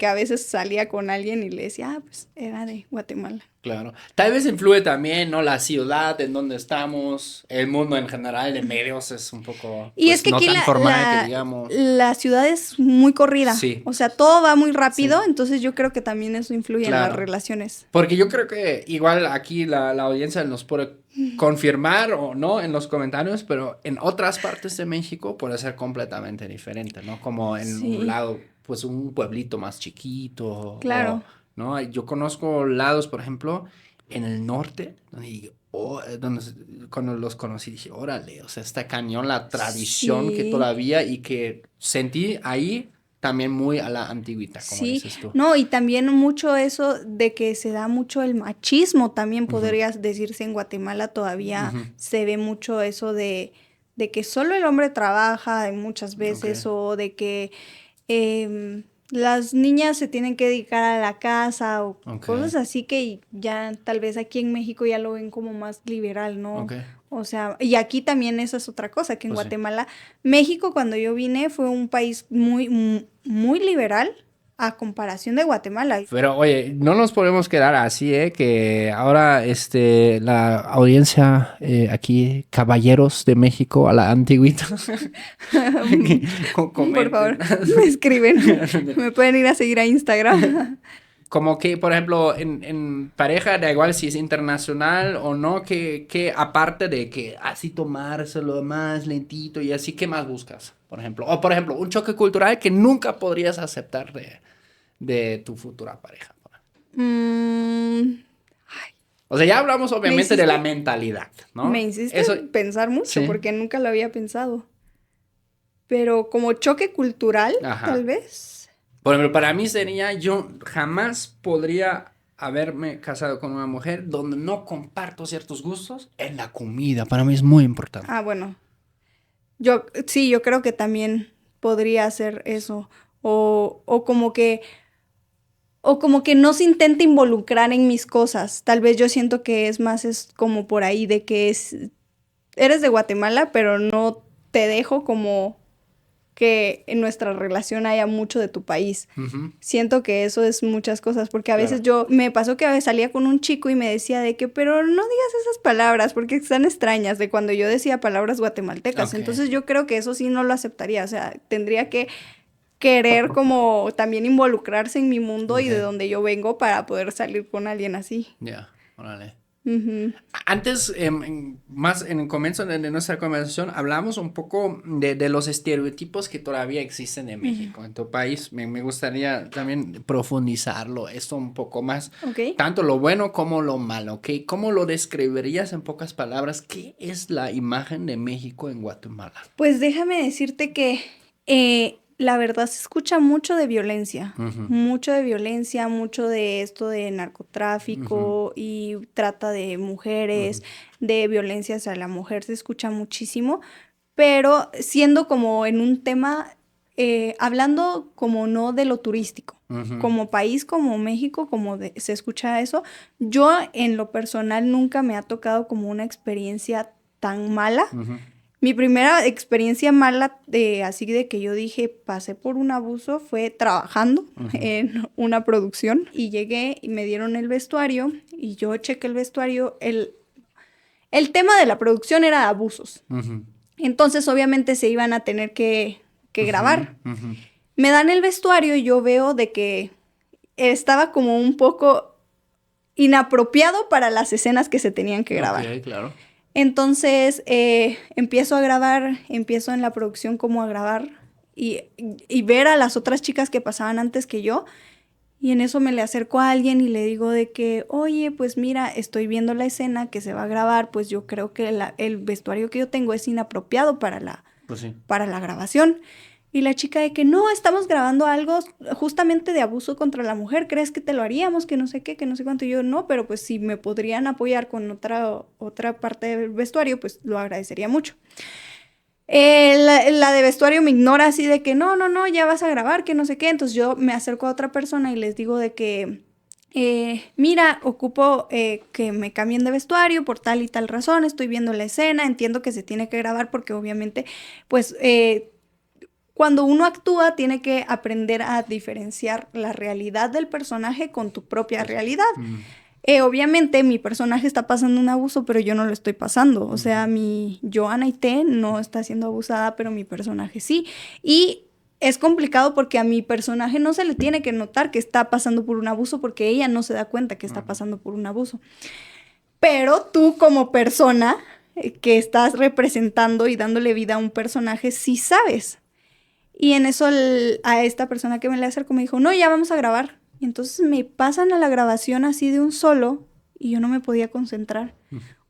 a veces salía con alguien y le decía, pues era de Guatemala. Claro. Tal vez influye también, ¿no? La ciudad en donde estamos, el mundo en general de medios es un poco Y pues, es que no aquí tan formal que digamos. la ciudad es muy corrida. Sí. O sea, todo va muy rápido, Sí. entonces yo creo que también eso influye en Claro. las relaciones. Porque yo creo que igual aquí la audiencia nos puede confirmar o no en los comentarios, pero en otras partes de México puede ser completamente diferente, ¿no? Como en Sí. un lado, pues un pueblito más chiquito. Claro. ¿No? Yo conozco lados, por ejemplo, en el norte, cuando los conocí dije, órale, o sea, está cañón la tradición Sí. que todavía y que sentí ahí también muy a la antigüita, como Sí, dices tú. no, y también mucho eso de que se da mucho el machismo, también podrías decirse en Guatemala todavía Ujú. se ve mucho eso de que solo el hombre trabaja muchas veces Ok. o de que las niñas se tienen que dedicar a la casa o Ok. cosas así que ya tal vez aquí en México ya lo ven como más liberal, ¿no? Ok. O sea, y aquí también esa es otra cosa, que en Pues sí. Guatemala, México cuando yo vine fue un país muy liberal a comparación de Guatemala. Pero oye, no nos podemos quedar así, que ahora la audiencia aquí, caballeros de México a la antigüita. Por favor, me escriben. Me pueden ir a seguir a Instagram. Como que, por ejemplo, en pareja, da igual si es internacional o no, que aparte de que así tomárselo más lentito y así, ¿qué más buscas? Por ejemplo, o por ejemplo, un choque cultural que nunca podrías aceptar de tu futura pareja. O sea, ya hablamos obviamente de la mentalidad, ¿no? Me hiciste pensar mucho, sí, porque nunca lo había pensado. Pero como choque cultural, tal vez. Por ejemplo, para mí sería, yo jamás podría haberme casado con una mujer donde no comparto ciertos gustos en la comida. Para mí es muy importante. Bueno. Yo creo que también podría hacer eso. O como que no se intenta involucrar en mis cosas. Tal vez yo siento que es como por ahí de que eres de Guatemala, pero no te dejo como que en nuestra relación haya mucho de tu país. Uh-huh. Siento que eso es muchas cosas, porque a veces me pasó que a veces salía con un chico y me decía de que, pero no digas esas palabras porque están extrañas, de cuando yo decía palabras guatemaltecas. Okay. Entonces yo creo que eso sí no lo aceptaría, o sea, tendría que querer como también involucrarse en mi mundo y de donde yo vengo para poder salir con alguien así. Ya, órale. Uh-huh. Antes, más en el comienzo de nuestra conversación, hablamos un poco de los estereotipos que todavía existen en México, en tu país. Me gustaría también profundizarlo, esto un poco más, tanto lo bueno como lo malo, ¿ok? ¿Cómo lo describirías en pocas palabras? ¿Qué es la imagen de México en Guatemala? Pues déjame decirte que la verdad se escucha mucho de violencia, mucho de esto de narcotráfico y trata de mujeres, de violencia hacia la mujer, se escucha muchísimo, pero siendo como en un tema, hablando como no de lo turístico, como país, como México, se escucha eso, yo en lo personal nunca me ha tocado como una experiencia tan mala. Mi primera experiencia mala, así de que yo dije, pasé por un abuso, fue trabajando en una producción. Y llegué y me dieron el vestuario y yo chequé el vestuario. El tema de la producción era abusos. Entonces, obviamente, se iban a tener que grabar. Me dan el vestuario y yo veo de que estaba como un poco inapropiado para las escenas que se tenían que grabar. Ok, claro. Entonces, empiezo en la producción como a grabar y ver a las otras chicas que pasaban antes que yo. Y en eso me le acerco a alguien y le digo de que, oye, pues mira, estoy viendo la escena que se va a grabar, pues yo creo que el vestuario que yo tengo es inapropiado para la grabación. Y la chica de que no, estamos grabando algo justamente de abuso contra la mujer, ¿crees que te lo haríamos? Que no sé qué, que no sé cuánto. Y yo, no, pero pues si me podrían apoyar con otra parte del vestuario, pues lo agradecería mucho. La de vestuario me ignora así de que no, ya vas a grabar, que no sé qué. Entonces yo me acerco a otra persona y les digo de que, mira, ocupo que me cambien de vestuario por tal y tal razón, estoy viendo la escena, entiendo que se tiene que grabar porque obviamente, pues... cuando uno actúa, tiene que aprender a diferenciar la realidad del personaje con tu propia realidad. Obviamente, mi personaje está pasando un abuso, pero yo no lo estoy pasando. O sea, mi Joana Ité no está siendo abusada, pero mi personaje sí. Y es complicado porque a mi personaje no se le tiene que notar que está pasando por un abuso porque ella no se da cuenta que está pasando por un abuso. Pero tú como persona que estás representando y dándole vida a un personaje, sí sabes. Y en eso a esta persona que me le acercó me dijo, no, ya vamos a grabar. Y entonces me pasan a la grabación así de un solo y yo no me podía concentrar.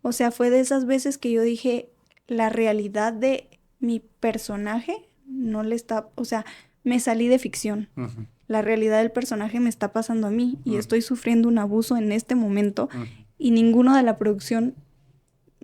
O sea, fue de esas veces que yo dije, la realidad de mi personaje no le está, o sea, me salí de ficción. La realidad del personaje me está pasando a mí y estoy sufriendo un abuso en este momento y ninguno de la producción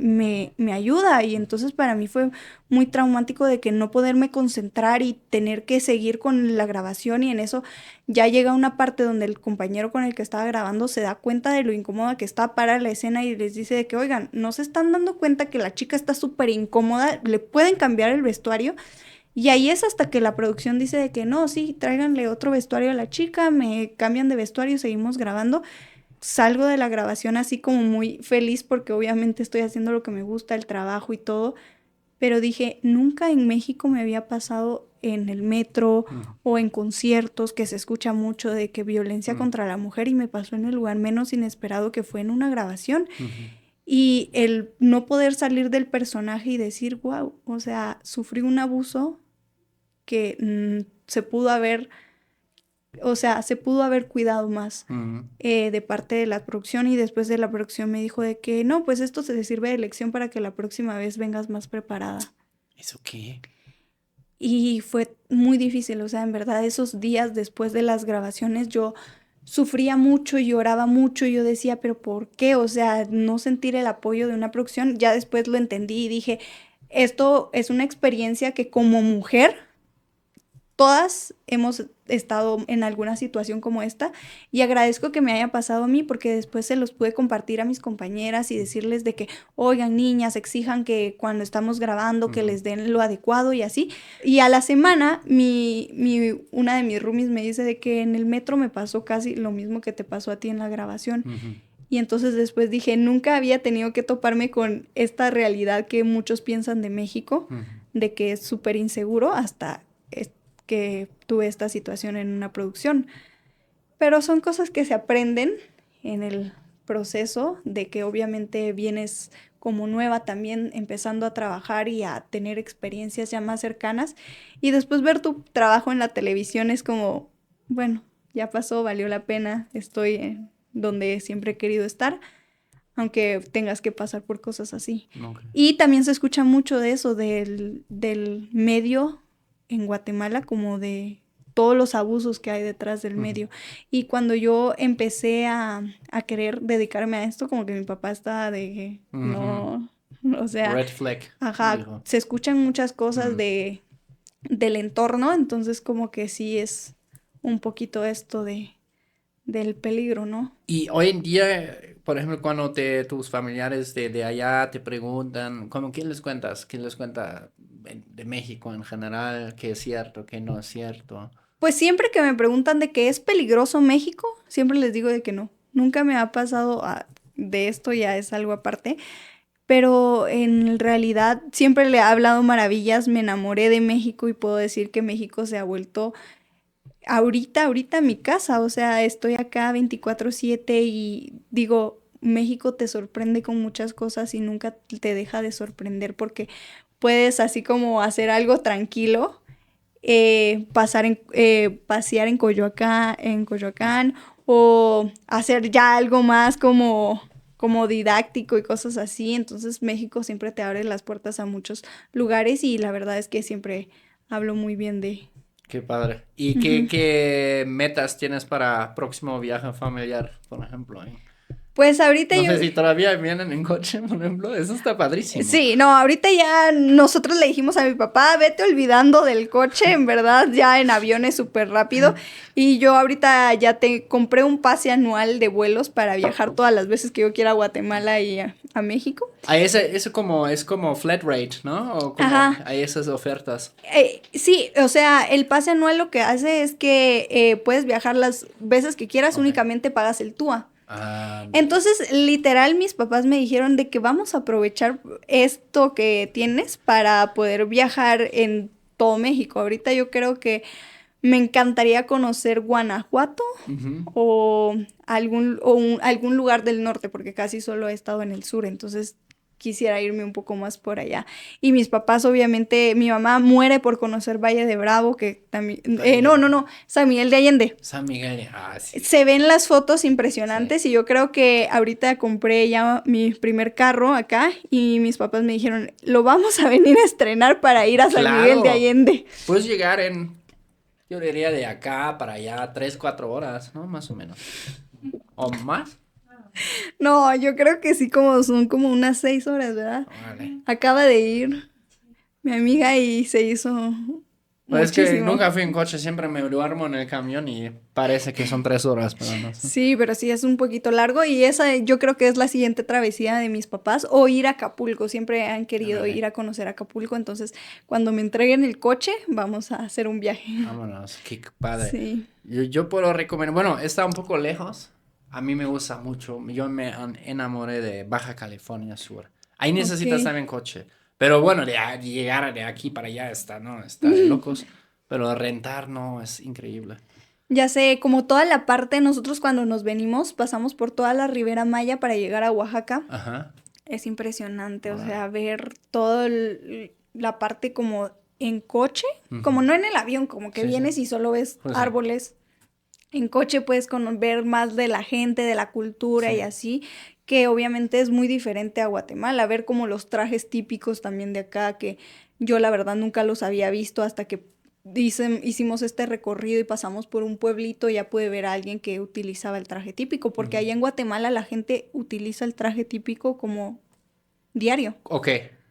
me ayuda. Y entonces para mí fue muy traumático de que no poderme concentrar y tener que seguir con la grabación, y en eso ya llega una parte donde el compañero con el que estaba grabando se da cuenta de lo incómoda que está para la escena y les dice de que, oigan, ¿no se están dando cuenta que la chica está súper incómoda? ¿Le pueden cambiar el vestuario? Y ahí es hasta que la producción dice de que no, sí, tráiganle otro vestuario a la chica, me cambian de vestuario, seguimos grabando. Salgo de la grabación así como muy feliz porque obviamente estoy haciendo lo que me gusta, el trabajo y todo. Pero dije, nunca en México me había pasado en el metro o en conciertos, que se escucha mucho de que violencia contra la mujer, y me pasó en el lugar menos inesperado, que fue en una grabación. Y el no poder salir del personaje y decir, wow, o sea, sufrí un abuso que se pudo haber cuidado más de parte de la producción, y después de la producción me dijo de que no, pues esto se sirve de lección para que la próxima vez vengas más preparada. ¿Eso qué? Y fue muy difícil, o sea, en verdad esos días después de las grabaciones yo sufría mucho, lloraba mucho, y yo decía, pero ¿por qué? O sea, no sentir el apoyo de una producción. Ya después lo entendí y dije, esto es una experiencia que como mujer todas hemos estado en alguna situación como esta, y agradezco que me haya pasado a mí porque después se los pude compartir a mis compañeras y decirles de que, oigan, niñas, exijan que cuando estamos grabando que les den lo adecuado y así. Y a la semana una de mis roomies me dice de que en el metro me pasó casi lo mismo que te pasó a ti en la grabación. Y entonces después dije, nunca había tenido que toparme con esta realidad que muchos piensan de México, de que es súper inseguro, hasta que tuve esta situación en una producción. Pero son cosas que se aprenden en el proceso, de que obviamente vienes como nueva también empezando a trabajar y a tener experiencias ya más cercanas, y después ver tu trabajo en la televisión es como, bueno, ya pasó, valió la pena, estoy en donde siempre he querido estar, aunque tengas que pasar por cosas así. Okay. Y también se escucha mucho de eso, del medio en Guatemala, como de todos los abusos que hay detrás del medio. Y cuando yo empecé a querer dedicarme a esto, como que mi papá estaba de que no, o sea... Red flag. Ajá, Dijo. se escuchan muchas cosas del entorno, entonces como que sí es un poquito esto del peligro, ¿no? Y hoy en día, por ejemplo, cuando tus familiares de allá te preguntan, ¿cómo quién les cuentas? ¿Quién les cuenta de México en general? ¿Qué es cierto? ¿Qué no es cierto? Pues siempre que me preguntan de que es peligroso México, siempre les digo de que no. Nunca me ha pasado de esto, ya es algo aparte. Pero en realidad siempre le he hablado maravillas, me enamoré de México y puedo decir que México se ha vuelto ahorita mi casa. O sea, estoy acá 24/7 y digo, México te sorprende con muchas cosas y nunca te deja de sorprender, porque puedes así como hacer algo tranquilo, pasear en Coyoacán, o hacer ya algo más como didáctico y cosas así. Entonces México siempre te abre las puertas a muchos lugares, y la verdad es que siempre hablo muy bien de... Qué padre. ¿Y qué metas tienes para próximo viaje familiar, por ejemplo? Pues ahorita No yo... sé si todavía vienen en coche, por ejemplo. Eso está padrísimo. Sí, no, ahorita ya nosotros le dijimos a mi papá, vete olvidando del coche, en verdad, ya en avión es súper rápido. Y yo ahorita ya te compré un pase anual de vuelos para viajar todas las veces que yo quiera a Guatemala y a México. Eso es como flat rate, ¿no? O como Ajá. hay esas ofertas. Sí, o sea, el pase anual lo que hace es que puedes viajar las veces que quieras, únicamente pagas el TUA. Entonces, literal, mis papás me dijeron de que vamos a aprovechar esto que tienes para poder viajar en todo México. Ahorita yo creo que me encantaría conocer Guanajuato o algún lugar del norte, porque casi solo he estado en el sur, entonces quisiera irme un poco más por allá. Y mis papás, obviamente, mi mamá muere por conocer Valle de Bravo, que también... no, San Miguel de Allende. San Miguel, sí. Se ven las fotos impresionantes, y yo creo que ahorita compré ya mi primer carro acá, y mis papás me dijeron, lo vamos a venir a estrenar para ir a San Miguel de Allende. Puedes llegar yo diría de acá para allá 3-4 horas, ¿no? Más o menos. ¿O más? No, yo creo que sí, son como unas 6 horas, ¿verdad? Vale. Acaba de ir mi amiga y se hizo Pues es que muchísimo. nunca fui en coche, siempre me duermo en el camión y parece que son 3 horas, pero no sé. Sí, pero sí es un poquito largo y esa yo creo que es la siguiente travesía de mis papás o ir a Acapulco. Siempre han querido Ándale. ir a conocer Acapulco, entonces cuando me entreguen el coche vamos a hacer un viaje. Vámonos, qué padre. Sí. Yo puedo recomendar, bueno, está un poco lejos. A mí me gusta mucho. Yo me enamoré de Baja California Sur. Ahí necesitas Ok. también coche. Pero bueno, llegar de aquí para allá está, ¿no? Está de locos. Pero rentar, no, es increíble. Ya sé, como toda la parte, nosotros cuando nos venimos pasamos por toda la Ribera Maya para llegar a Oaxaca. Ajá. Es impresionante, o Órale. sea, ver toda la parte como en coche, Ujú. como no en el avión, como que Sí, sí. vienes y solo ves Pues sí. árboles. En coche puedes ver más de la gente, de la cultura Sí. y así, que obviamente es muy diferente a Guatemala, ver como los trajes típicos también de acá, que yo la verdad nunca los había visto hasta que hicimos este recorrido y pasamos por un pueblito, ya pude ver a alguien que utilizaba el traje típico, porque Ujú. allá en Guatemala la gente utiliza el traje típico como diario. Ok.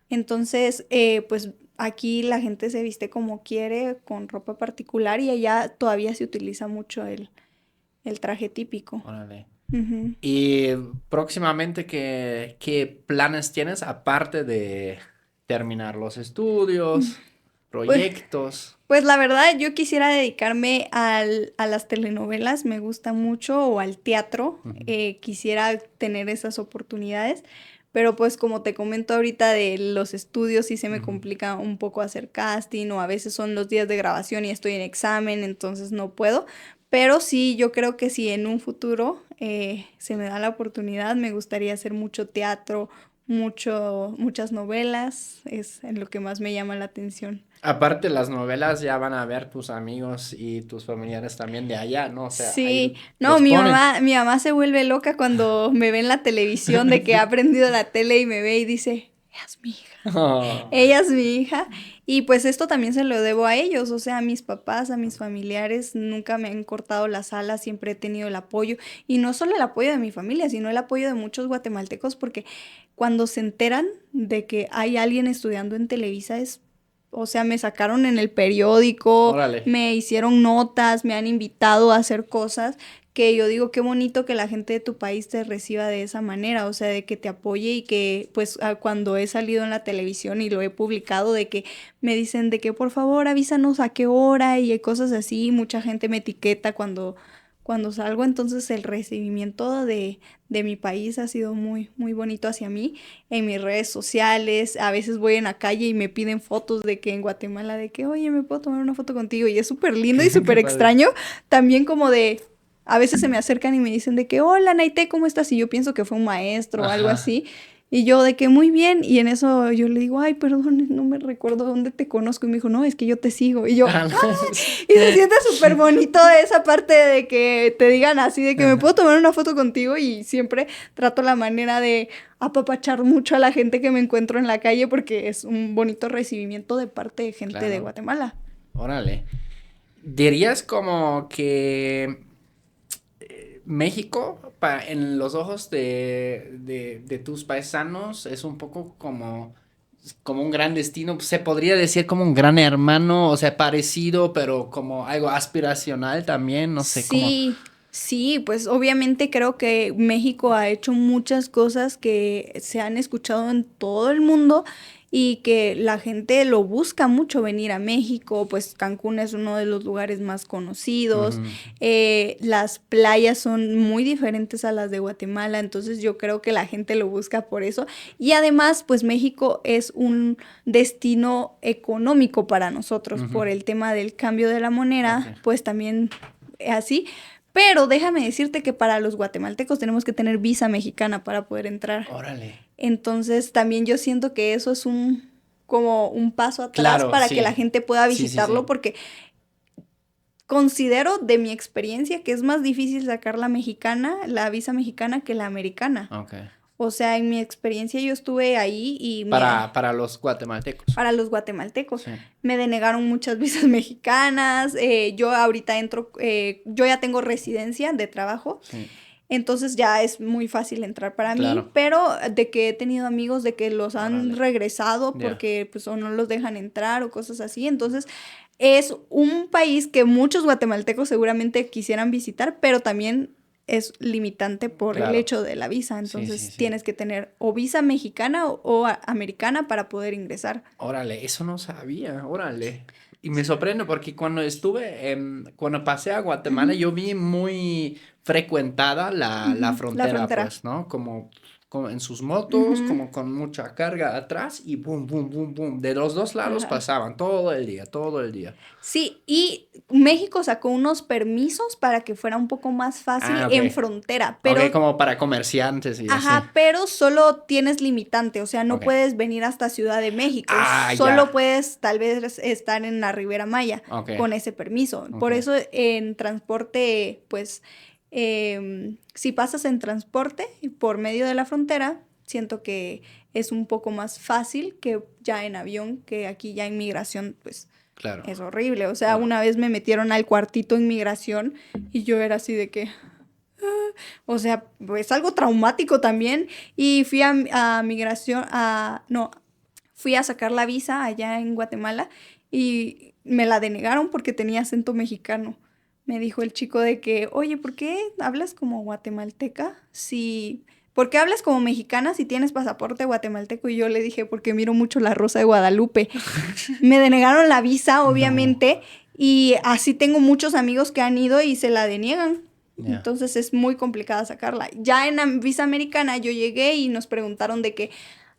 Entonces, pues aquí la gente se viste como quiere, con ropa particular, y allá todavía se utiliza mucho el traje típico. Órale. Ujú. Y próximamente, ¿qué planes tienes aparte de terminar los estudios, Pues, proyectos? pues la verdad, yo quisiera dedicarme a las telenovelas, me gusta mucho, o al teatro, Ujú. quisiera tener esas oportunidades, pero pues como te comento ahorita de los estudios, sí se me Ujú. complica un poco hacer casting, o a veces son los días de grabación y estoy en examen, entonces no puedo, pero sí, yo creo que si en un futuro se me da la oportunidad, me gustaría hacer mucho teatro, muchas novelas, es en lo que más me llama la atención. Aparte, las novelas ya van a ver tus amigos y tus familiares también de allá, ¿no? O sea, Sí, ahí no, los ponen. mi mamá se vuelve loca cuando me ve en la televisión de que ha aprendido la tele y me ve y dice, ella es mi hija, Oh, ella es mi hija. Y pues esto también se lo debo a ellos, o sea, a mis papás, a mis familiares, nunca me han cortado las alas, siempre he tenido el apoyo. Y no solo el apoyo de mi familia, sino el apoyo de muchos guatemaltecos, porque cuando se enteran de que hay alguien estudiando en Televisa es... O sea, me sacaron en el periódico, órale. me hicieron notas, me han invitado a hacer cosas que yo digo qué bonito que la gente de tu país te reciba de esa manera, o sea, de que te apoye y que pues cuando he salido en la televisión y lo he publicado, de que me dicen de que por favor avísanos a qué hora y cosas así, mucha gente me etiqueta cuando salgo, entonces el recibimiento de mi país ha sido muy, muy bonito hacia mí en mis redes sociales, a veces voy en la calle y me piden fotos de que en Guatemala, de que, oye, ¿me puedo tomar una foto contigo? Y es súper lindo y Qué súper padre. extraño, también como de, a veces se me acercan y me dicen de que, hola, Naite, ¿cómo estás? Y yo pienso que fue un maestro o algo Ajá. así, y yo de que muy bien, y en eso yo le digo, ay, perdón, no me recuerdo dónde te conozco, y me dijo, no, es que yo te sigo, y yo, Ah, no. y se siente súper bonito esa parte de que te digan así, de que me Ajá. puedo tomar una foto contigo y siempre trato la manera de apapachar mucho a la gente que me encuentro en la calle porque es un bonito recibimiento de parte de gente de Claro. Guatemala. Órale. ¿Dirías como que México, en los ojos de tus paisanos, es un poco como un gran destino? Se podría decir como un gran hermano, o sea, parecido, pero como algo aspiracional también, no sé cómo. Sí, sí, pues obviamente creo que México ha hecho muchas cosas que se han escuchado en todo el mundo y que la gente lo busca mucho venir a México, pues Cancún es uno de los lugares más conocidos, Ujú. las playas son muy diferentes a las de Guatemala, entonces yo creo que la gente lo busca por eso y además pues México es un destino económico para nosotros Ujú. por el tema del cambio de la moneda, Ok. pues también así. Pero déjame decirte que para los guatemaltecos tenemos que tener visa mexicana para poder entrar. Órale. Entonces también yo siento que eso es como un paso atrás Claro, para que la sí. gente pueda Sí, sí, visitarlo sí. porque considero de mi experiencia que es más difícil sacar la visa mexicana que la americana. Ok. O sea, en mi experiencia yo estuve ahí y Para los guatemaltecos. para los guatemaltecos. Sí. Me denegaron muchas visas mexicanas. Yo ahorita yo ya tengo residencia de trabajo. Sí. Entonces ya es muy fácil entrar para Claro. mí, pero de que he tenido amigos de que los han Órale. regresado Ya. porque pues o no los dejan entrar o cosas así. Entonces es un país que muchos guatemaltecos seguramente quisieran visitar, pero también es limitante por Claro. el hecho de la visa. Entonces sí. tienes que tener o visa mexicana o americana para poder ingresar. Órale, eso no sabía, órale. Y me sorprende porque cuando estuve, cuando pasé a Guatemala, yo vi muy frecuentada la frontera, frontera. pues, ¿no? Como en sus motos, Ujú. como con mucha carga atrás y boom, boom, boom, boom. De los dos lados Ajá. pasaban todo el día, todo el día. Sí, y México sacó unos permisos para que fuera un poco más fácil Ah, ok. en frontera, pero Ok, como para comerciantes y ajá, así. pero solo tienes limitante, o sea, no Ok. puedes venir hasta Ciudad de México, Ah, solo ya. puedes tal vez estar en la Ribera Maya Ok. con ese permiso. Por Ok. eso en transporte, pues, si pasas en transporte por medio de la frontera, siento que es un poco más fácil que ya en avión, que aquí ya en migración, pues, Claro. es horrible. O sea, Claro. una vez me metieron al cuartito en migración y yo era así de que... O sea, pues algo traumático también. Y fui a migración, fui a sacar la visa allá en Guatemala y me la denegaron porque tenía acento mexicano. Me dijo el chico de que, oye, ¿por qué hablas como guatemalteca? Si, ¿por qué hablas como mexicana si tienes pasaporte guatemalteco? Y yo le dije, porque miro mucho La Rosa de Guadalupe. Me denegaron la visa, obviamente, y así tengo muchos amigos que han ido y se la deniegan. Ya. Entonces es muy complicada sacarla. Ya en la visa americana yo llegué y nos preguntaron de que,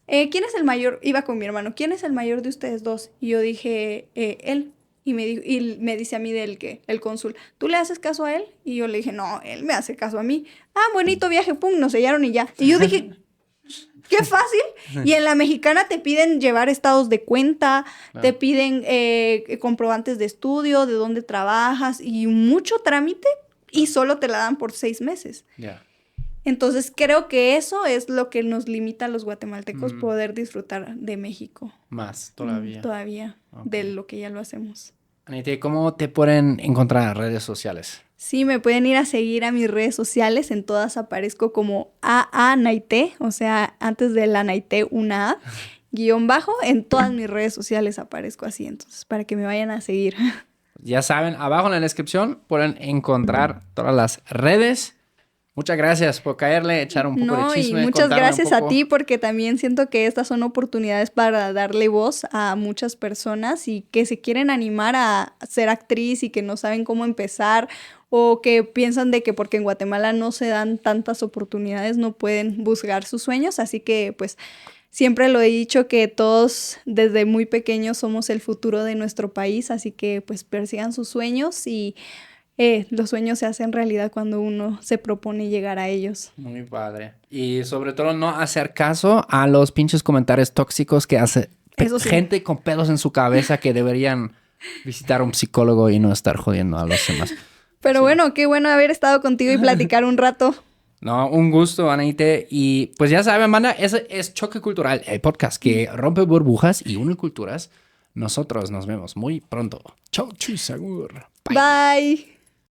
¿quién es el mayor? Iba con mi hermano, ¿quién es el mayor de ustedes dos? Y yo dije, él. Y me dice a mí el cónsul, ¿tú le haces caso a él? Y yo le dije, no, él me hace caso a mí. Ah, bonito viaje, pum, nos sellaron y ya. Y yo dije, qué fácil. Y en la mexicana te piden llevar estados de cuenta, te piden comprobantes de estudio, de dónde trabajas y mucho trámite y solo te la dan por 6 meses. Ya. Entonces creo que eso es lo que nos limita a los guatemaltecos poder disfrutar de México. Más todavía. Todavía, Ok. de lo que ya lo hacemos. Anita, ¿cómo te pueden encontrar en redes sociales? Sí, me pueden ir a seguir a mis redes sociales. En todas aparezco como AA Naité, o sea, antes de la Naité una A, _. En todas mis redes sociales aparezco así, entonces, para que me vayan a seguir. Ya saben, abajo en la descripción pueden encontrar todas las redes. Muchas gracias por caerle, echar un poco No, de chisme. y muchas contarme un gracias a poco. ti porque también siento que estas son oportunidades para darle voz a muchas personas y que se quieren animar a ser actriz y que no saben cómo empezar o que piensan de que porque en Guatemala no se dan tantas oportunidades no pueden buscar sus sueños. Así que pues siempre lo he dicho que todos desde muy pequeños somos el futuro de nuestro país, así que pues persigan sus sueños y los sueños se hacen realidad cuando uno se propone llegar a ellos. Muy padre. Y sobre todo no hacer caso a los pinches comentarios tóxicos que hace Eso sí. gente con pelos en su cabeza que deberían visitar a un psicólogo y no estar jodiendo a los demás. Pero Sí. bueno, qué bueno haber estado contigo y platicar un rato. No, un gusto, Anaite. Y pues ya saben, banda, ese es Choque Cultural, el podcast que rompe burbujas y une culturas. Nosotros nos vemos muy pronto. Chau, chusagur. Bye.